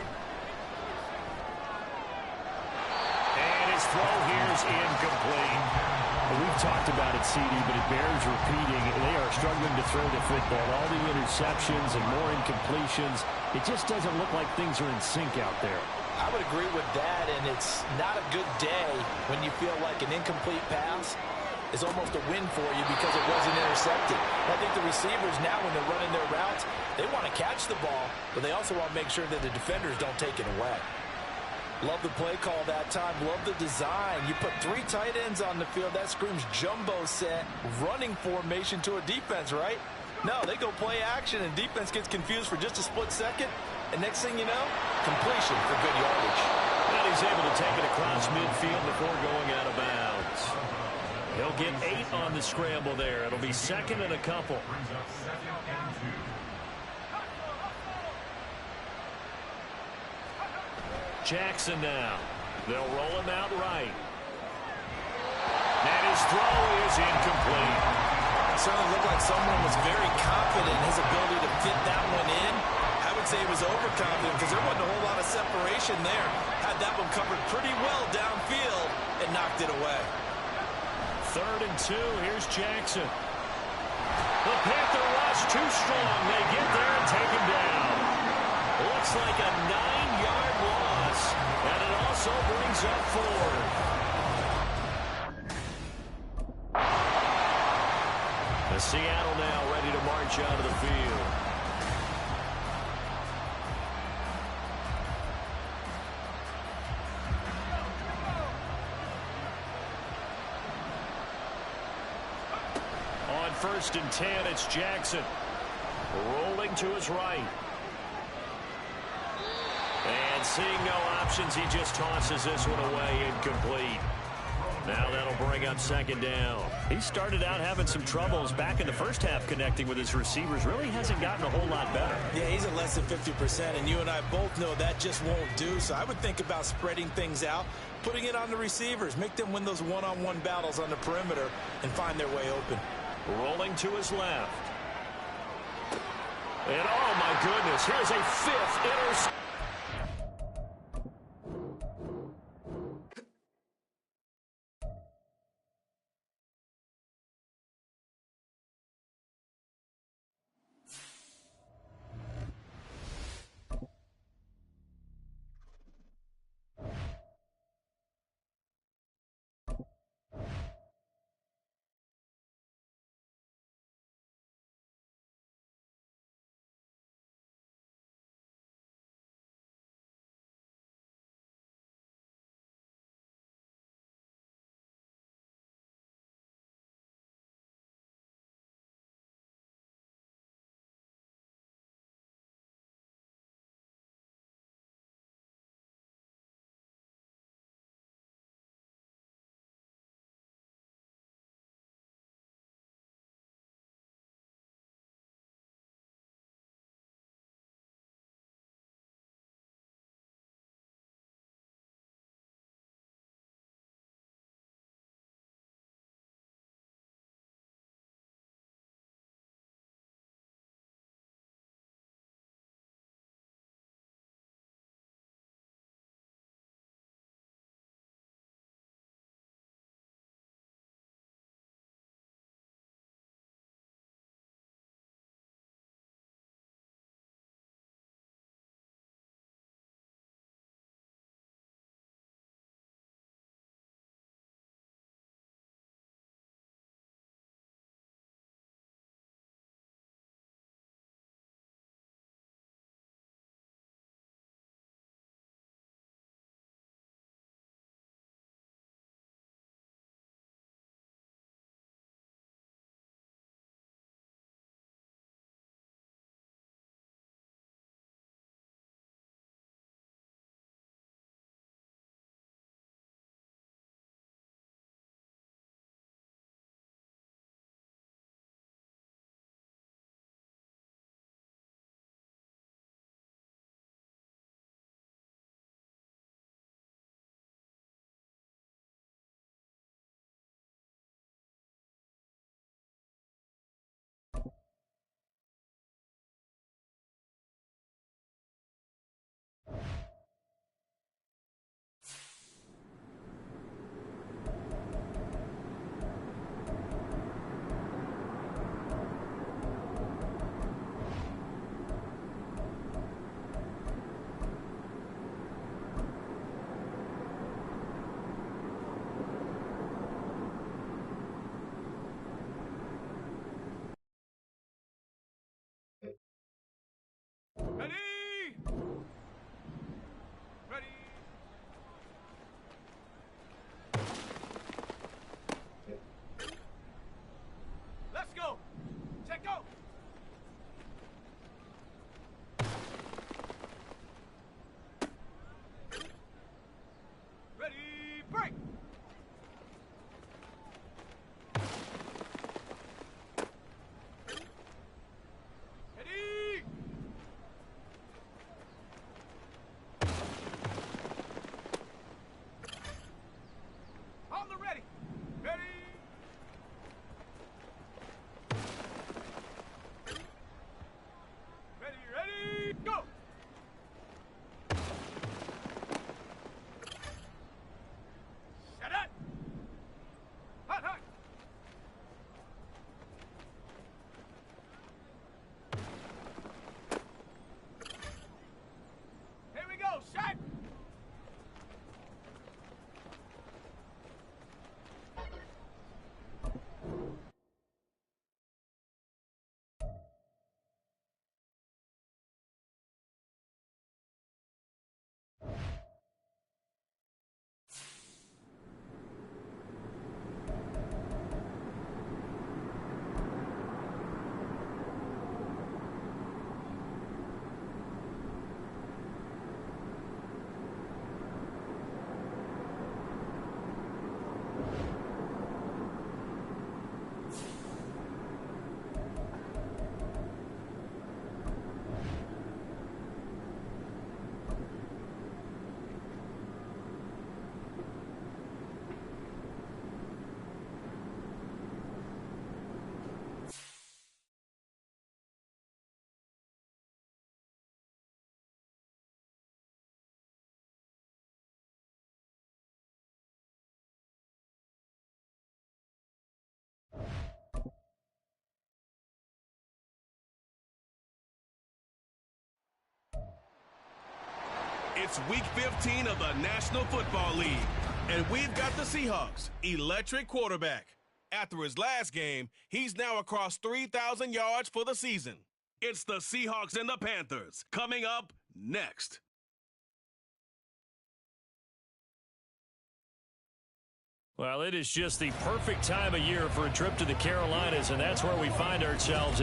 And his throw here is incomplete. We've talked about it, CD, but it bears repeating. They are struggling to throw the football. All the interceptions and more incompletions. It just doesn't look like things are in sync out there. I would agree with that, and it's not a good day when you feel like an incomplete pass is almost a win for you because it wasn't intercepted. I think the receivers now, when they're running their routes, they want to catch the ball, but they also want to make sure that the defenders don't take it away. Love the play call that time. Love the design. You put 3 tight ends on the field. That screams jumbo set, running formation to a defense, right? No, they go play action, and defense gets confused for just a split second, and next thing you know, completion for good yardage. And he's able to take it across midfield before going out of bounds. He'll get 8 on the scramble there. It'll be 2nd and a couple. Jackson now. They'll roll him out right. And his throw is incomplete. It certainly looked like someone was very confident in his ability to fit that one in. I would say he was overconfident because there wasn't a whole lot of separation there. Had had that one covered pretty well downfield and knocked it away. 3rd and 2. Here's Jackson. The Panther rush too strong. They get there and take him down. Looks like a 9-yard loss, and it also brings up 4. The Seattle now ready to march out of the field. On 1st and 10, it's Jackson. Rolling to his right. And seeing no options, he just tosses this one away incomplete. Now that'll bring up 2nd down. He started out having some troubles back in the first half connecting with his receivers. Really hasn't gotten a whole lot better. Yeah, he's at less than 50%, and you and I both know that just won't do. So I would think about spreading things out, putting it on the receivers, make them win those one-on-one battles on the perimeter and find their way open. Rolling to his left. And oh my goodness, here's a 5th interception. It's Week 15 of the National Football League, and we've got the Seahawks' electric quarterback. After his last game, he's now across 3,000 yards for the season. It's the Seahawks and the Panthers, coming up next. Well, it is just the perfect time of year for a trip to the Carolinas, and that's where we find ourselves.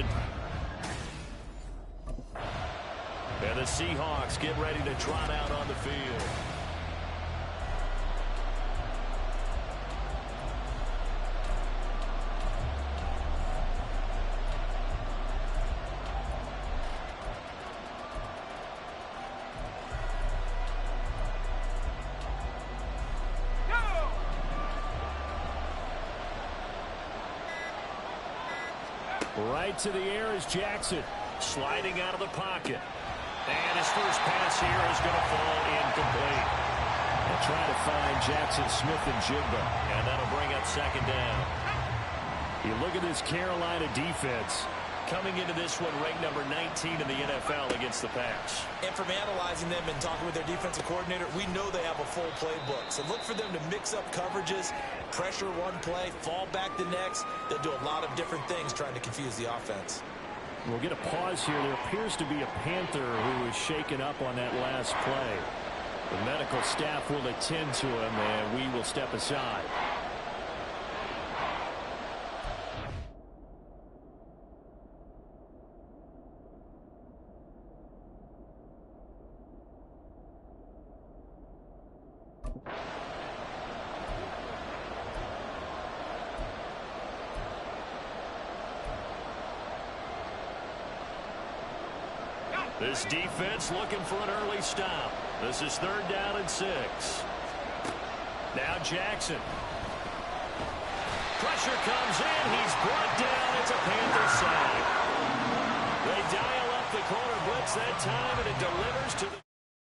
And the Seahawks get ready to trot out on the field. Right to the air is Jackson, sliding out of the pocket. And his first pass here is going to fall incomplete. They'll try to find Jackson Smith and Jigba, and that'll bring up second down. You look at this Carolina defense coming into this one ranked number 19 in the NFL against the pass. And from analyzing them and talking with their defensive coordinator, we know they have a full playbook. So look for them to mix up coverages, pressure one play, fall back the next. They'll do a lot of different things trying to confuse the offense. We'll get a pause here. There appears to be a Panther who was shaken up on that last play. The medical staff will attend to him, and we will step aside. This defense looking for an early stop. This is 3rd down and 6. Now Jackson. Pressure comes in. He's brought down. It's a Panther sack. They dial up the corner blitz that time, and it delivers to the...